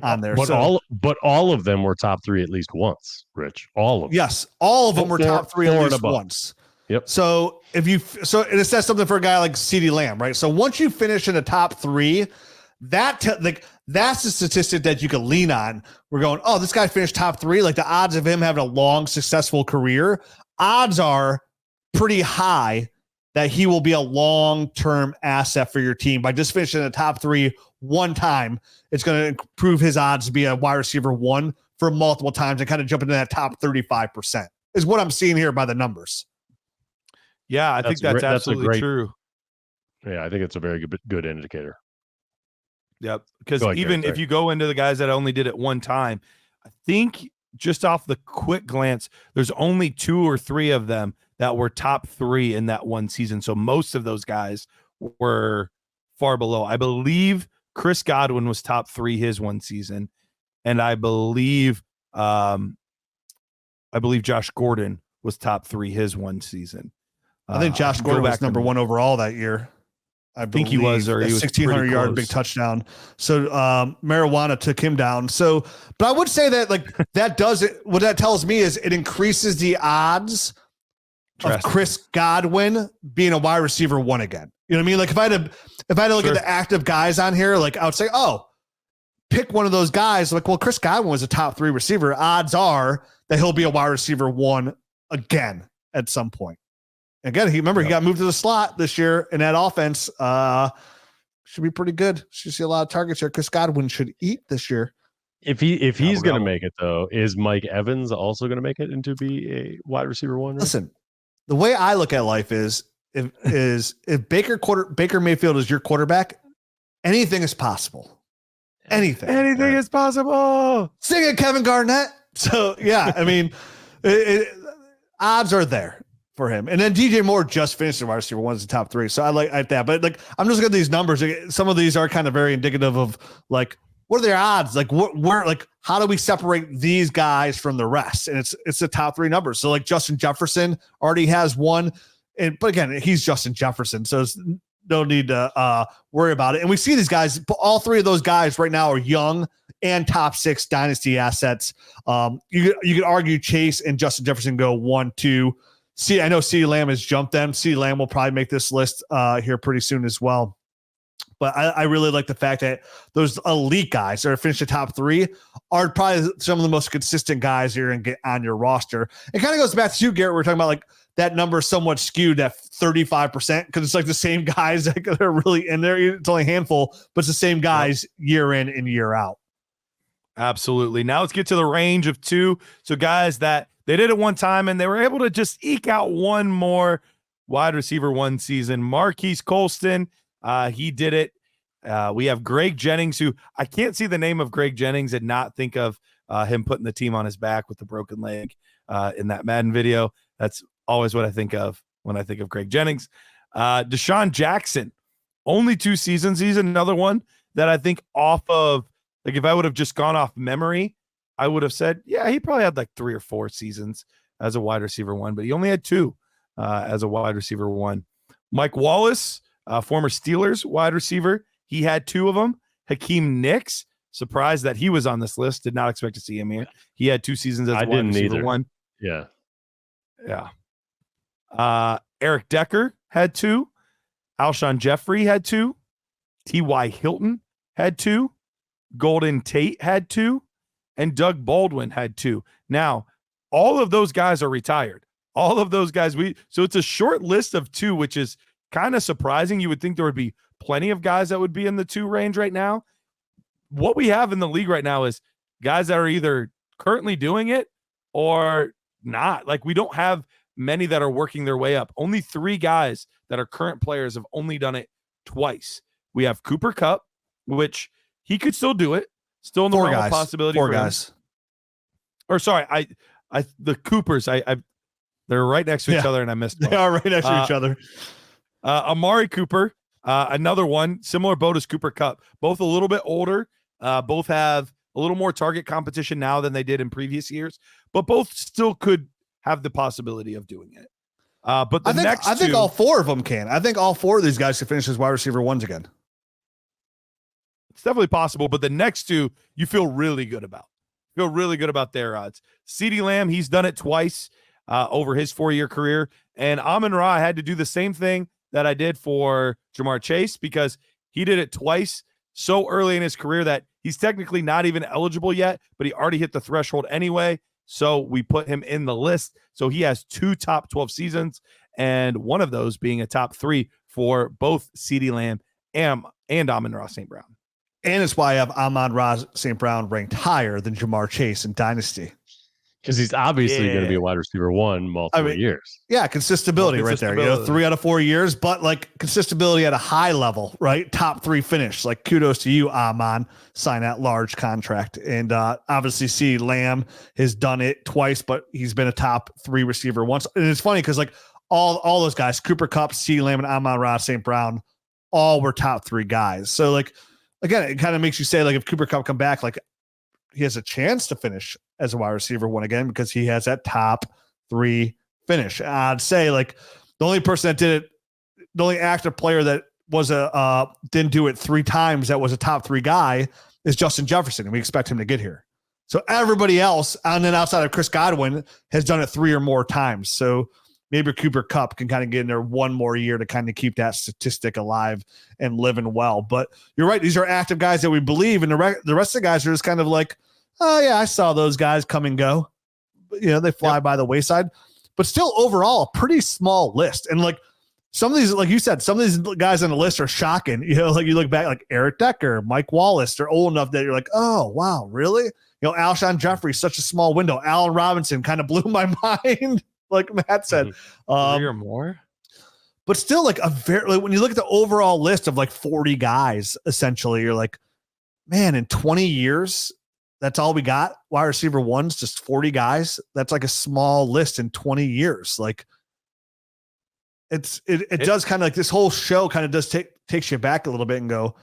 S3: On there.
S1: But all of them were top 3 at least once, Rich. All of them.
S3: Yes, all of them were top 3 at least once.
S1: Yep.
S3: So and it says something for a guy like CeeDee Lamb, right? So once you finish in the top 3, that's the statistic that you can lean on. We're going, oh, this guy finished top 3. Like the odds of him having a long, successful career, odds are pretty high that he will be a long-term asset for your team by just finishing in the top 3 one time. It's going to improve his odds to be a wide receiver 1 for multiple times and kind of jump into that top 35% is what I'm seeing here by the numbers.
S4: Yeah, I think that's absolutely true.
S1: Yeah, I think it's a very good indicator.
S4: Yep. Because even if you go into the guys that only did it one time, I think just off the quick glance, there's only 2 or 3 of them that were top 3 in that one season. So most of those guys were far below. I believe Chris Godwin was top 3 his one season. And I believe Josh Gordon was top 3 his one season.
S3: I think Josh Gordon was number 1 overall that year. I think he was, or he was 1,600-yard big touchdown. So marijuana took him down. So, but I would say that that does it. What that tells me is it increases the odds of Chris Godwin being a wide receiver 1 again. You know what I mean? Like if I had to look at the active guys on here, like I would say, oh, pick one of those guys. Like, well, Chris Godwin was a top 3 receiver. Odds are that he'll be a wide receiver 1 again at some point. Again, he got moved to the slot this year, and that offense should be pretty good. Should see a lot of targets here. Chris Godwin should eat this year.
S1: If he's going to make it, though, is Mike Evans also going to make it into be a wide receiver 1? Right?
S3: Listen, the way I look at life is if Baker Mayfield is your quarterback, anything is possible. Anything
S4: is possible.
S3: Sing it, Kevin Garnett. So yeah, I mean, odds are there for him. And then DJ Moore just finished the wide receiver 1 as the top 3. So I like that. But I'm just looking at these numbers. Some of these are kind of very indicative of what are their odds? How do we separate these guys from the rest? And it's the top 3 numbers. So Justin Jefferson already has 1. But again, he's Justin Jefferson. So it's no need to worry about it. And we see these guys, all 3 of those guys right now are young and top 6 dynasty assets. You could argue Chase and Justin Jefferson go 1, 2. I know CeeDee Lamb has jumped them. CeeDee Lamb will probably make this list here pretty soon as well. But I really like the fact that those elite guys that are finished the top 3 are probably some of the most consistent guys you're going to get on your roster. It kind of goes back to you, Garrett. We're talking about that number is somewhat skewed at 35% because it's the same guys that are really in there. It's only a handful, but it's the same guys year in and year out.
S4: Absolutely. Now let's get to the range of 2. So guys that they did it one time and they were able to just eke out one more wide receiver 1 season. Marquise Colston, he did it. We have Greg Jennings, who I can't see the name of Greg Jennings and not think of him putting the team on his back with the broken leg in that Madden video. That's always what I think of when I think of Greg Jennings. Deshaun Jackson, only 2 seasons. He's another one that I think off of, if I would have just gone off memory, I would have said, yeah, he probably had 3 or 4 seasons as a wide receiver 1, but he only had 2 as a wide receiver 1. Mike Wallace, former Steelers wide receiver, he had 2 of them. Hakeem Nicks, surprised that he was on this list. Did not expect to see him here. He had 2 seasons as a wide receiver 1.
S1: Yeah.
S4: Yeah. Eric Decker had 2. Alshon Jeffrey had 2. T.Y. Hilton had 2. Golden Tate had 2. And Doug Baldwin had 2. Now, all of those guys are retired. All of those guys, so it's a short list of 2, which is kind of surprising. You would think there would be plenty of guys that would be in the 2 range right now. What we have in the league right now is guys that are either currently doing it or not. We don't have many that are working their way up. Only 3 guys that are current players have only done it twice. We have Cooper Kupp, which he could still do it. Still in the realm of possibility.
S3: 4 guys.
S4: Or sorry, the Coopers, they're right next to each other, and I missed one.
S3: They are right next to each other.
S4: Amari Cooper, another one, similar boat as Cooper Kupp. Both a little bit older. Both have a little more target competition now than they did in previous years, but both still could have the possibility of doing it. But I think all 4 of them can. I think all 4 of these guys can finish as wide receiver 1s again. It's definitely possible, but the next 2 you feel really good about. Feel really good about their odds. CeeDee Lamb, he's done it twice over his 4-year career, and Amon-Ra had to do the same thing that I did for Jamar Chase because he did it twice so early in his career that he's technically not even eligible yet, but he already hit the threshold anyway. So we put him in the list. So he has 2 top 12 seasons, and one of those being a top 3 for both CeeDee Lamb and Amon-Ra St. Brown.
S3: And it's why I have Amon-Ra St. Brown ranked higher than Jamar Chase in Dynasty.
S1: Because he's obviously going to be a wide receiver one multiple years.
S3: Yeah, consistability right there. You know, 3 out of 4 years, but like consistability at a high level, right? Top 3 finish. Like kudos to you, Amon. Sign that large contract. And obviously see Lamb has done it twice, but he's been a top 3 receiver once. And it's funny because like all those guys, Cooper Kupp, C Lamb, and Amon-Ra St. Brown, all were top 3 guys. So like, again, it kind of makes you say like if Cooper Kupp come back, like he has a chance to finish as a wide receiver one again because he has that top 3 finish. I'd say like the only person that did it, the only active player that was didn't do it 3 times that was a top 3 guy is Justin Jefferson, and we expect him to get here. So everybody else, and then outside of Chris Godwin, has done it 3 or more times. So maybe Cooper Kupp can kind of get in there one more year to kind of keep that statistic alive and living well. But you're right; these are active guys that we believe, and the rest of the guys are just kind of like, oh yeah, I saw those guys come and go. You know, they fly by the wayside. But still, overall, a pretty small list. And like some of these, like you said, some of these guys on the list are shocking. You know, like you look back, like Eric Decker, Mike Wallace, they're old enough that you're like, oh wow, really? You know, Alshon Jeffrey, such a small window. Allen Robinson kind of blew my mind. Like Matt said,
S5: 3 or more.
S3: But still, like when you look at the overall list of like 40 guys, essentially, you're like, man, in 20 years, that's all we got. Wide receiver ones, just 40 guys. That's like a small list in 20 years. Like it does kind of like this whole show kind of does takes you back a little bit and go,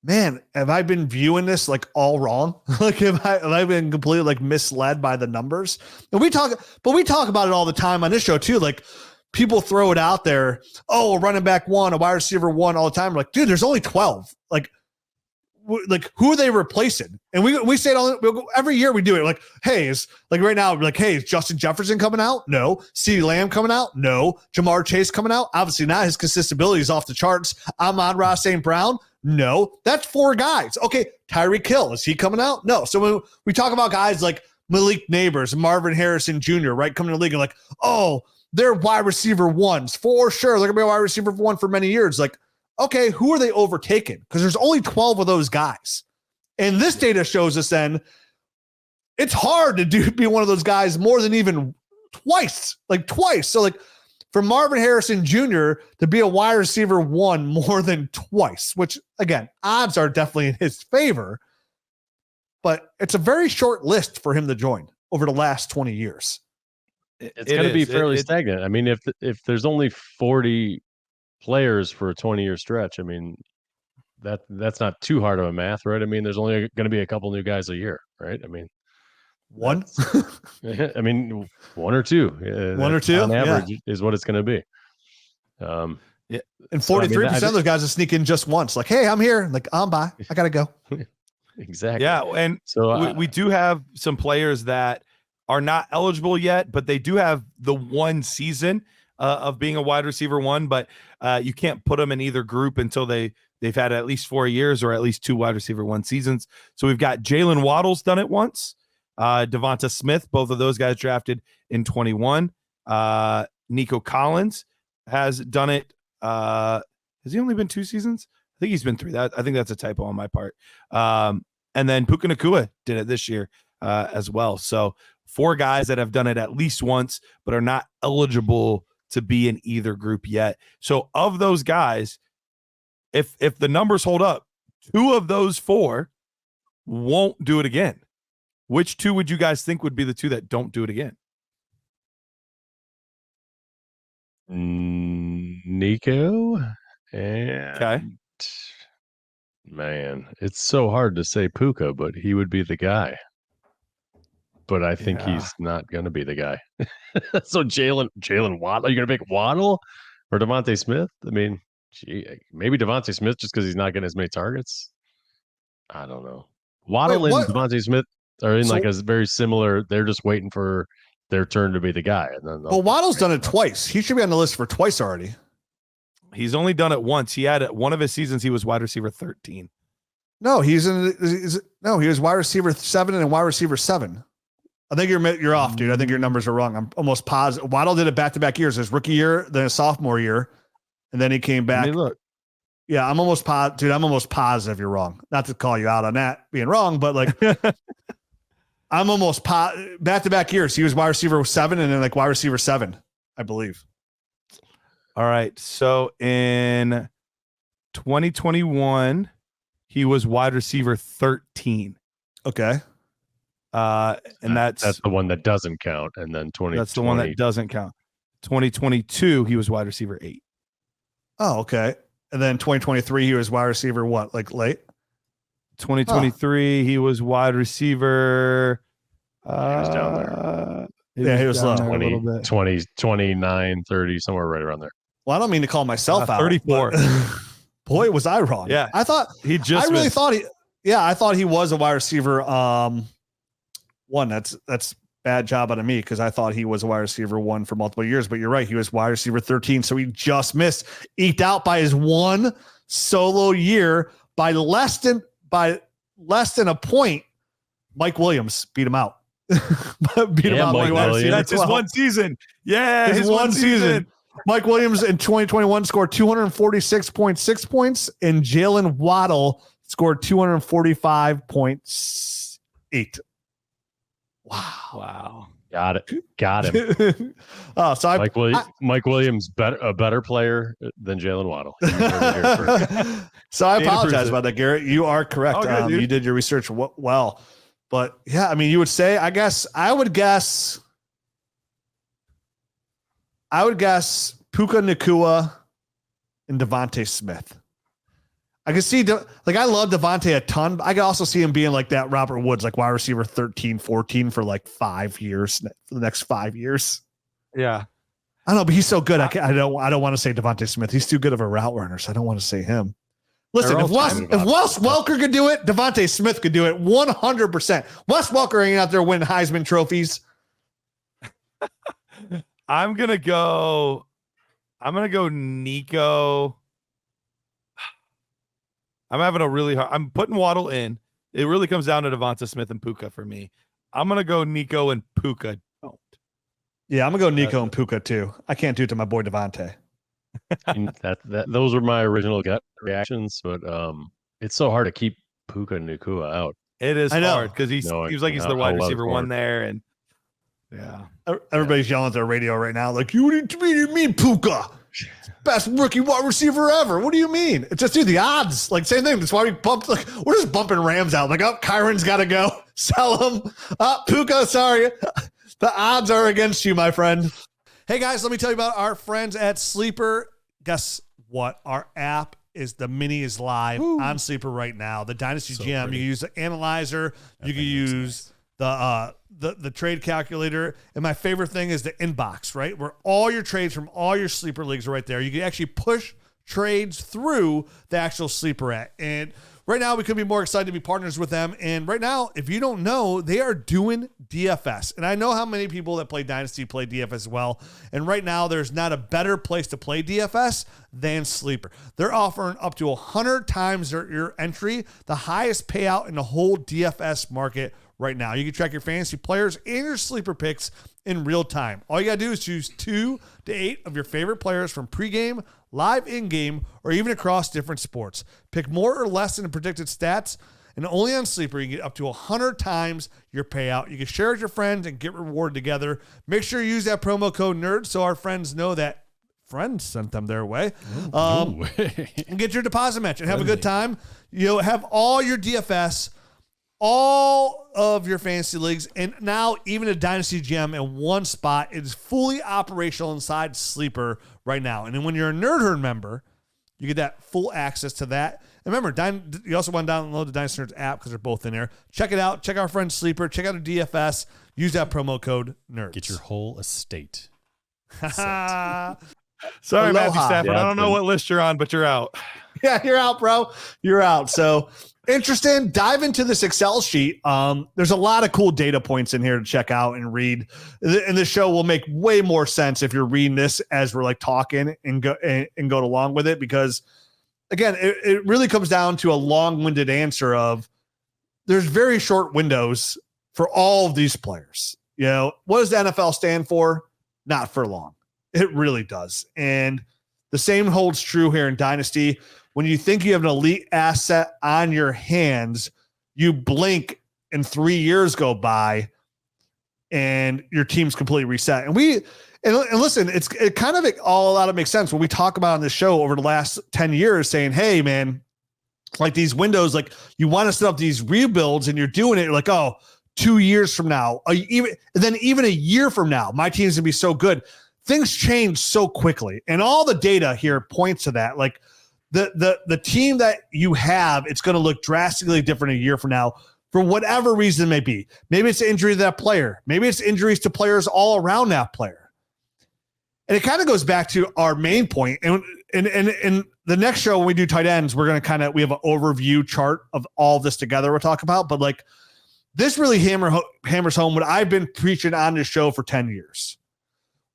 S3: man, have I been viewing this like all wrong? Like have I been completely like misled by the numbers? And we talk about it all the time on this show too. Like people throw it out there. Oh, a running back 1, a wide receiver 1 all the time. We're like, dude, there's only 12. Like who are they replacing? And we say it all every year. We do it like, hey, is like right now, like, hey, is Justin Jefferson coming out? No. CeeDee Lamb coming out? No. Jamar Chase coming out? Obviously not. His consistability is off the charts. Amon-Ra St. Brown? No. That's 4 guys. Okay, Tyreek Hill, is he coming out? No. So when we talk about guys like Malik Neighbors, Marvin Harrison Jr., right, coming to the league and like, oh, they're wide receiver 1s for sure. They're gonna be a wide receiver 1 for many years. Like, okay, who are they overtaking? Because there's only 12 of those guys. And this data shows us then it's hard to be one of those guys more than even twice. So like for Marvin Harrison Jr. to be a wide receiver 1 more than twice, which again, odds are definitely in his favor, but it's a very short list for him to join over the last 20 years.
S1: It's going to be fairly stagnant. I mean, if there's only 40 players for a 20-year stretch, I mean, that's not too hard of a math, right? I mean, there's only going to be a couple new guys a year, right? I mean,
S3: one.
S1: I mean, 1 or 2.
S3: 1 or 2
S1: on average is what it's going to be.
S3: Yeah, and 43% of those guys will sneak in just once. Like, hey, I'm here. Like, I'm by. I gotta go.
S1: Exactly.
S4: Yeah, and so we do have some players that are not eligible yet, but they do have the 1 season of being a wide receiver 1. But you can't put them in either group until they've had at least 4 years or at least 2 wide receiver 1 seasons. So we've got Jalen Waddle's done it once. Devonta Smith, both of those guys drafted in 21. Nico Collins has done it. Has he only been 2 seasons? I think he's been 3. I think that's a typo on my part. And then Puka Nacua did it this year as well. So 4 guys that have done it at least once, but are not eligible to be in either group yet. So of those guys, if the numbers hold up, 2 of those 4 won't do it again. Which 2 would you guys think would be the 2 that don't do it again?
S1: Nico and man, it's so hard to say Puka, but he would be the guy. But I think he's not going to be the guy. So Jalen Waddle, are you going to pick Waddle or Devontae Smith? I mean, maybe Devontae Smith just because he's not getting as many targets. I don't know. Waddle and Devontae Smith are in like a very similar. They're just waiting for their turn to be the guy. And then
S3: Waddle's done it twice. He should be on the list for twice already.
S4: He's only done it once. He had one of his seasons. He was wide receiver 13.
S3: No, he was wide receiver 7 and wide receiver 7. I think you're off, dude. I think your numbers are wrong. I'm almost positive. Waddle did it back-to-back years. His rookie year, then his sophomore year, and then he came back.
S4: Look,
S3: Yeah, I'm almost positive you're wrong. Not to call you out on that being wrong, but like I'm almost back-to-back years. He was wide receiver 7 and then like wide receiver 7, I believe.
S4: All right. So in 2021, he was wide receiver 13.
S3: Okay.
S4: And
S1: that's the one that doesn't count. And then 20.
S4: That's the one that doesn't count. 2022, he was wide receiver 8.
S3: Oh, okay. And then 2023, he was wide receiver what? Like late?
S4: 2023, he was wide receiver.
S1: He was down there.
S3: He was low.
S1: 20, 29, 30, somewhere right around there.
S3: Well, I don't mean to call myself out.
S4: 34.
S3: Boy, was I wrong.
S4: Yeah.
S3: I thought I thought he was a wide receiver. One, that's bad job out of me because I thought he was a wide receiver 1 for multiple years, but you're right. He was wide receiver 13. So he just missed, eked out by his one solo year by less than a point. Mike Williams beat him out.
S1: Mike Williams.
S4: That's his one season. Yeah,
S3: his one season. Mike Williams in 2021 scored 246.6 points, and Jalen Waddle scored 245.8.
S4: Wow.
S1: Got him.
S3: So
S1: Mike Williams, a better player than Jalen Waddle.
S3: So I apologize about that, Garrett. You are correct.
S4: Good,
S3: you did your research well. But yeah, I mean, you would say, I would guess Puka Nacua and Devontae Smith. I can see, I love Devontae a ton, but I can also see him being like that Robert Woods, like wide receiver 13, 14 for like 5 years, for the next 5 years.
S4: Yeah.
S3: I don't know, but he's so good. I don't want to say Devontae Smith. He's too good of a route runner, so I don't want to say him. Listen, if Wes Welker could do it, Devontae Smith could do it 100%. Wes Welker ain't out there winning Heisman trophies.
S4: I'm gonna go Nico. I'm having a really hard. I'm putting Waddle in. It really comes down to Devonta Smith and Puka for me. I'm gonna go Nico and Puka. Don't.
S3: Yeah, I'm gonna go Nico and Puka too. I can't do it to my boy Devontae.
S1: Those were my original gut reactions, but it's so hard to keep Puka Nacua out.
S4: It is hard because he seems like he's the wide receiver 1 there, and yeah,
S3: everybody's yelling at their radio right now, like, what do you mean Puka? Best rookie wide receiver ever. What do you mean? It's just, dude, the odds, like, same thing. That's why we bumped, like, we're just bumping Rams out. Like, Kyron's got to go. Sell him. Puka, sorry. The odds are against you, my friend. Hey, guys, let me tell you about our friends at Sleeper. Guess what? Our app the mini is live on Sleeper right now. The Dynasty GM, pretty. You can use the analyzer. You can use the trade calculator. And my favorite thing is the inbox, right? Where all your trades from all your Sleeper leagues are right there. You can actually push trades through the actual Sleeper app. And right now, we couldn't be more excited to be partners with them. And right now, if you don't know, they are doing DFS. And I know how many people that play Dynasty play DFS as well. And right now, there's not a better place to play DFS than Sleeper. They're offering up to 100 times your entry, the highest payout in the whole DFS market right now. You can track your fantasy players and your Sleeper picks in real time. All you got to do is choose 2 to 8 of your favorite players from pregame, live in-game, or even across different sports. Pick more or less than the predicted stats, and only on Sleeper you can get up to 100 times your payout. You can share with your friends and get rewarded together. Make sure you use that promo code NERD so our friends know that friends sent them their way. And get your deposit match and have a good time. You'll have all your DFS, all of your fantasy leagues, and now even a Dynasty GM in one spot. It is fully operational inside Sleeper right now. And then when you're a Nerd Herd member, you get that full access to that. And remember, you also want to download the Dynasty Nerds app because they're both in there. Check it out. Check our friend Sleeper. Check out the DFS. Use that promo code NERDS.
S5: Get your whole estate.
S4: Sorry, Matthew Stafford. I don't know what list you're on, but you're out.
S3: Yeah, you're out, bro. You're out. So interesting. Dive into this Excel sheet. There's a lot of cool data points in here to check out and read. And the show will make way more sense if you're reading this as we're like talking and go along with it. Because again, it really comes down to a long-winded answer of there's very short windows for all of these players. You know, what does the NFL stand for? Not for long. It really does. And the same holds true here in Dynasty. when you think you have an elite asset on your hands, you blink and 3 years go by and your team's completely reset. And listen, it kind of all out of makes sense when we talk about on this show over the last 10 years saying, hey man, like these windows, like you want to set up these rebuilds and you're doing it. You're like, oh, 2 years from now, even a year from now, my team's gonna be so good. Things change so quickly. And all the data here points to that. Like the team that you have, it's going to look drastically different a year from now for whatever reason it may be. Maybe it's an injury to that player. Maybe it's injuries to players all around that player. And it kind of goes back to our main point. And the next show when we do tight ends, we're going to we have an overview chart of all this together we'll talk about. But like this really hammers home what I've been preaching on this show for 10 years.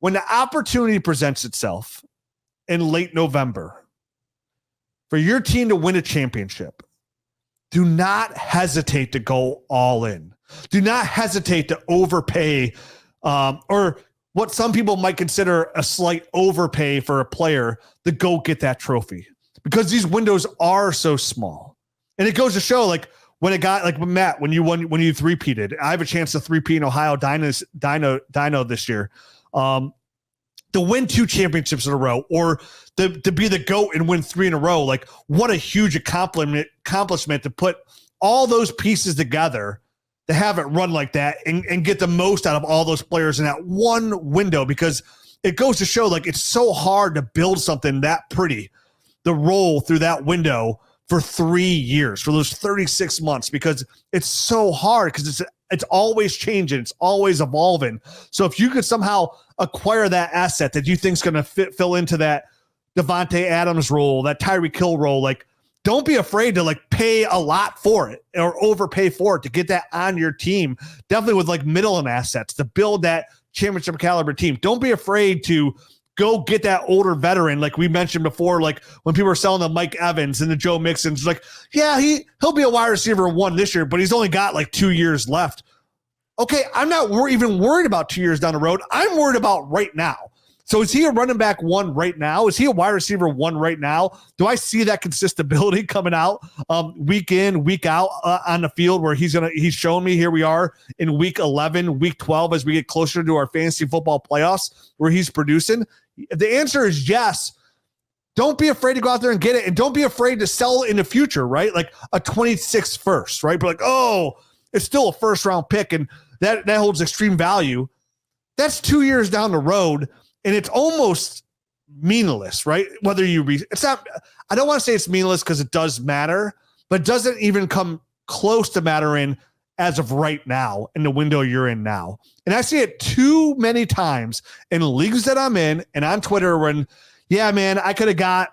S3: When the opportunity presents itself in late November for your team to win a championship, do not hesitate to go all in. Do not hesitate to overpay or what some people might consider a slight overpay for a player to go get that trophy because these windows are so small. And it goes to show like when a guy like Matt, when you three-peated, I have a chance to three-peat in Ohio Dino this year. To win 2 championships in a row or to be the GOAT and win 3 in a row, like what a huge accomplishment to put all those pieces together to have it run like that and get the most out of all those players in that one window, because it goes to show like it's so hard to build something that pretty, to roll through that window for 3 years, for those 36 months, because it's so hard because it's always changing. It's always evolving. So if you could somehow acquire that asset that you think is going to fill into that Devontae Adams role, that Tyreek Hill role, like don't be afraid to like pay a lot for it or overpay for it to get that on your team. Definitely with like middle and assets to build that championship caliber team. Don't be afraid to go get that older veteran. Like we mentioned before, like when people were selling the Mike Evans and the Joe Mixons, like, yeah, he'll be a wide receiver 1 this year, but he's only got like 2 years left. Okay, I'm not even worried about 2 years down the road. I'm worried about right now. So is he a running back 1 right now? Is he a wide receiver 1 right now? Do I see that consistability coming out week in, week out on the field where he's showing me? Here we are in week 11, week 12, as we get closer to our fantasy football playoffs where he's producing. If the answer is yes, don't be afraid to go out there and get it. And don't be afraid to sell in the future, right? Like a 26th first, right? But like, oh, it's still a first round pick. And that holds extreme value. That's 2 years down the road. And it's almost meaningless, right? Whether it's not, I don't want to say it's meaningless because it does matter, but it doesn't even come close to mattering as of right now in the window you're in now. And I see it too many times in leagues that I'm in and on Twitter when, yeah, man, I could have got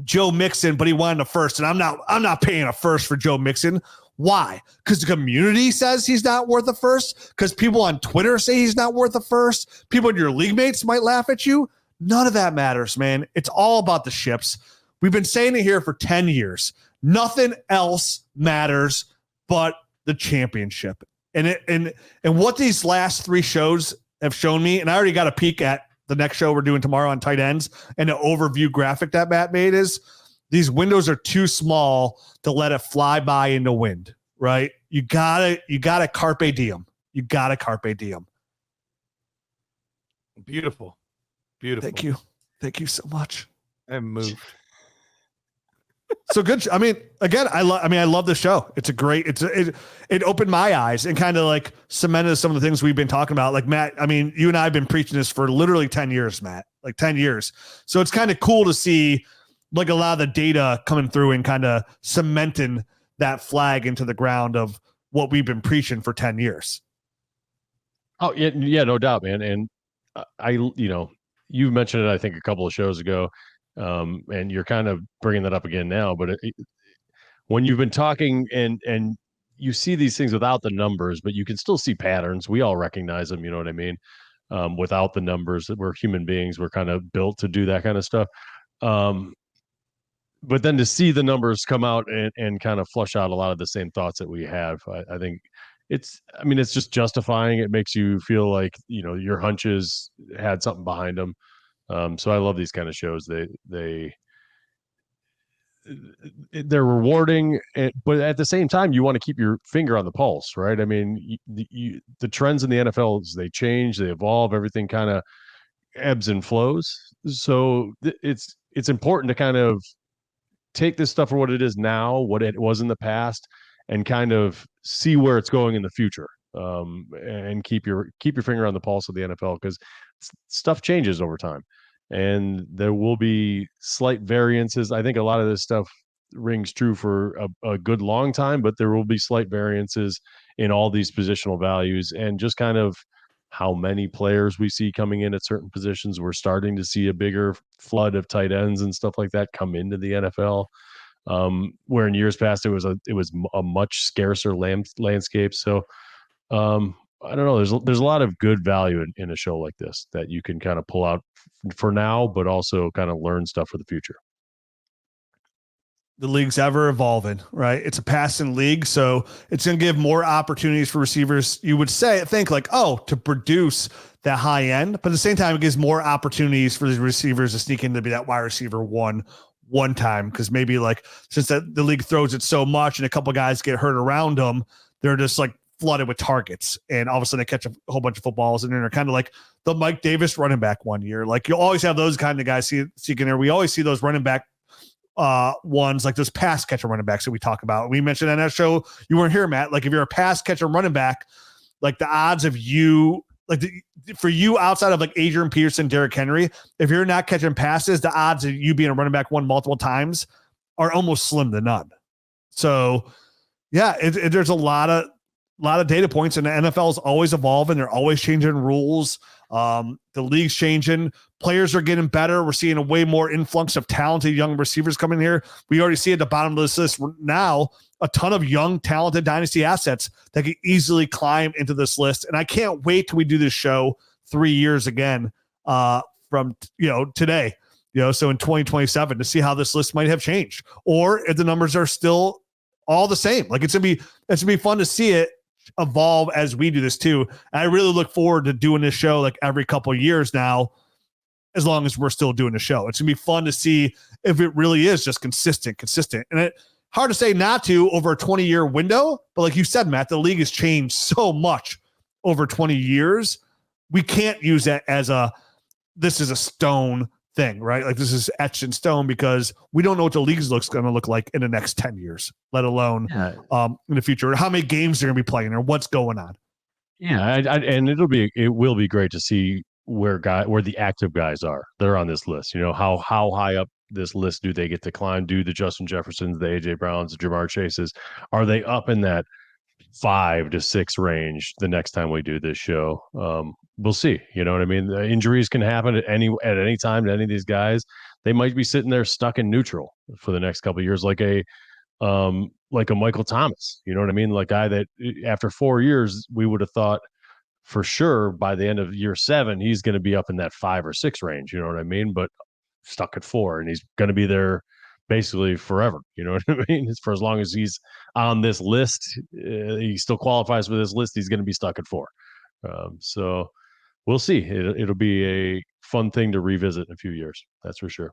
S3: Joe Mixon, but he wanted a first, and I'm not paying a first for Joe Mixon. Why? Because the community says he's not worth a first? Because people on Twitter say he's not worth a first? People in your league mates might laugh at you? None of that matters, man. It's all about the ships. We've been saying it here for 10 years. Nothing else matters but the championship. And what these last 3 shows have shown me, and I already got a peek at the next show we're doing tomorrow on tight ends, and the overview graphic that Matt made is these windows are too small to let it fly by in the wind, right? You gotta carpe diem. You gotta carpe diem.
S4: Beautiful.
S3: Thank you. Thank you so much.
S4: I'm moved.
S3: So good. I mean, again, I love the show. It's a great, it opened my eyes and kind of like cemented some of the things we've been talking about. Like Matt, I mean, you and I have been preaching this for literally 10 years, Matt, like 10 years. So it's kind of cool to see like a lot of the data coming through and kind of cementing that flag into the ground of what we've been preaching for 10 years.
S1: Oh yeah, no doubt, man. And you mentioned it, I think a couple of shows ago. And you're kind of bringing that up again now, but when you've been talking and you see these things without the numbers, but you can still see patterns. We all recognize them. You know what I mean? Without the numbers, that we're human beings. We're kind of built to do that kind of stuff. But then to see the numbers come out and kind of flush out a lot of the same thoughts that we have, I think it's just justifying. It makes you feel like, your hunches had something behind them. So I love these kind of shows. they're rewarding, but at the same time, you want to keep your finger on the pulse, right? I mean, the trends in the NFL, they change, they evolve, everything kind of ebbs and flows. So it's important to kind of take this stuff for what it is now, what it was in the past, and kind of see where it's going in the future. And keep your finger on the pulse of the NFL, because stuff changes over time, and there will be slight variances. I think a lot of this stuff rings true for a good long time, but there will be slight variances in all these positional values, and just kind of how many players we see coming in at certain positions. We're starting to see a bigger flood of tight ends and stuff like that come into the NFL. Where in years past it was a much scarcer landscape. So I don't know. There's a lot of good value in a show like this that you can kind of pull out for now, but also kind of learn stuff for the future.
S3: The league's ever evolving, right? It's a passing league, so it's going to give more opportunities for receivers. You would think like, to produce that high end, but at the same time, it gives more opportunities for the receivers to sneak in to be that wide receiver one time, because maybe like since the league throws it so much and a couple guys get hurt around them, they're just like flooded with targets, and all of a sudden they catch a whole bunch of footballs, and then they're kind of like the Mike Davis running back one year. Like you always have those kind of guys seeking there. We always see those running back ones, like those pass catcher running backs that we talk about. We mentioned on that show, you weren't here, Matt. Like if you're a pass catcher running back, like the odds of you, for you outside of like Adrian Peterson, Derrick Henry, if you're not catching passes, the odds of you being a running back one multiple times are almost slim to none. So yeah, there's a lot of data points, and the NFL is always evolving. They're always changing rules. The league's changing. Players are getting better. We're seeing a way more influx of talented young receivers coming here. We already see at the bottom of this list now a ton of young, talented dynasty assets that can easily climb into this list. And I can't wait till we do this show 3 years again from today. So in 2027 to see how this list might have changed, or if the numbers are still all the same. Like it's gonna be fun to see it evolve as we do this too. And I really look forward to doing this show like every couple of years now, as long as we're still doing the show. It's gonna be fun to see if it really is just consistent. And it hard to say not to over a 20-year window, but like you said, Matt, the league has changed so much over 20 years. We can't use that as this is a stone thing, right? Like this is etched in stone, because we don't know what the league's going to look like in the next 10 years, let alone in the future, or how many games they're going to be playing or what's going on.
S1: Yeah. And it will be great to see where the active guys are. They're on this list, how high up this list do they get to climb? Do the Justin Jeffersons, the AJ Browns, the Jamar Chases, are they up in that 5 to 6 range the next time we do this show? We'll see. You know what I mean? The injuries can happen at any time to any of these guys. They might be sitting there stuck in neutral for the next couple of years, like a Michael Thomas. You know what I mean? Like guy that after 4 years, we would have thought for sure by the end of year 7, he's going to be up in that 5 or 6 range. You know what I mean? But stuck at 4, and he's going to be there basically forever. You know what I mean? It's for as long as he's on this list, he still qualifies for this list. He's going to be stuck at 4. So we'll see. It'll be a fun thing to revisit in a few years. That's for sure.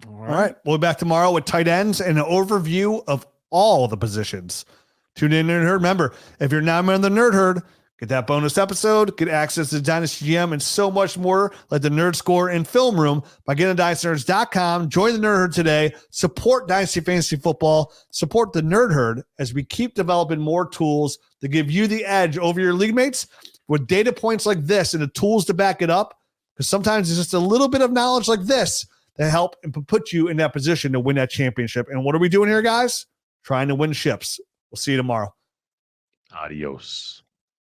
S3: All right. We'll be back tomorrow with tight ends and an overview of all the positions. Tune in, Nerd Herd. Remember, if you're not a member of the Nerd Herd, get that bonus episode, get access to Dynasty GM, and so much more, like the Nerd Score and Film Room by getting to DynastyNerds.com. Join the Nerd Herd today. Support Dynasty Fantasy Football. Support the Nerd Herd as we keep developing more tools to give you the edge over your league mates with data points like this and the tools to back it up. Because sometimes it's just a little bit of knowledge like this that help and put you in that position to win that championship. And what are we doing here, guys? Trying to win ships. We'll see you tomorrow.
S1: Adios.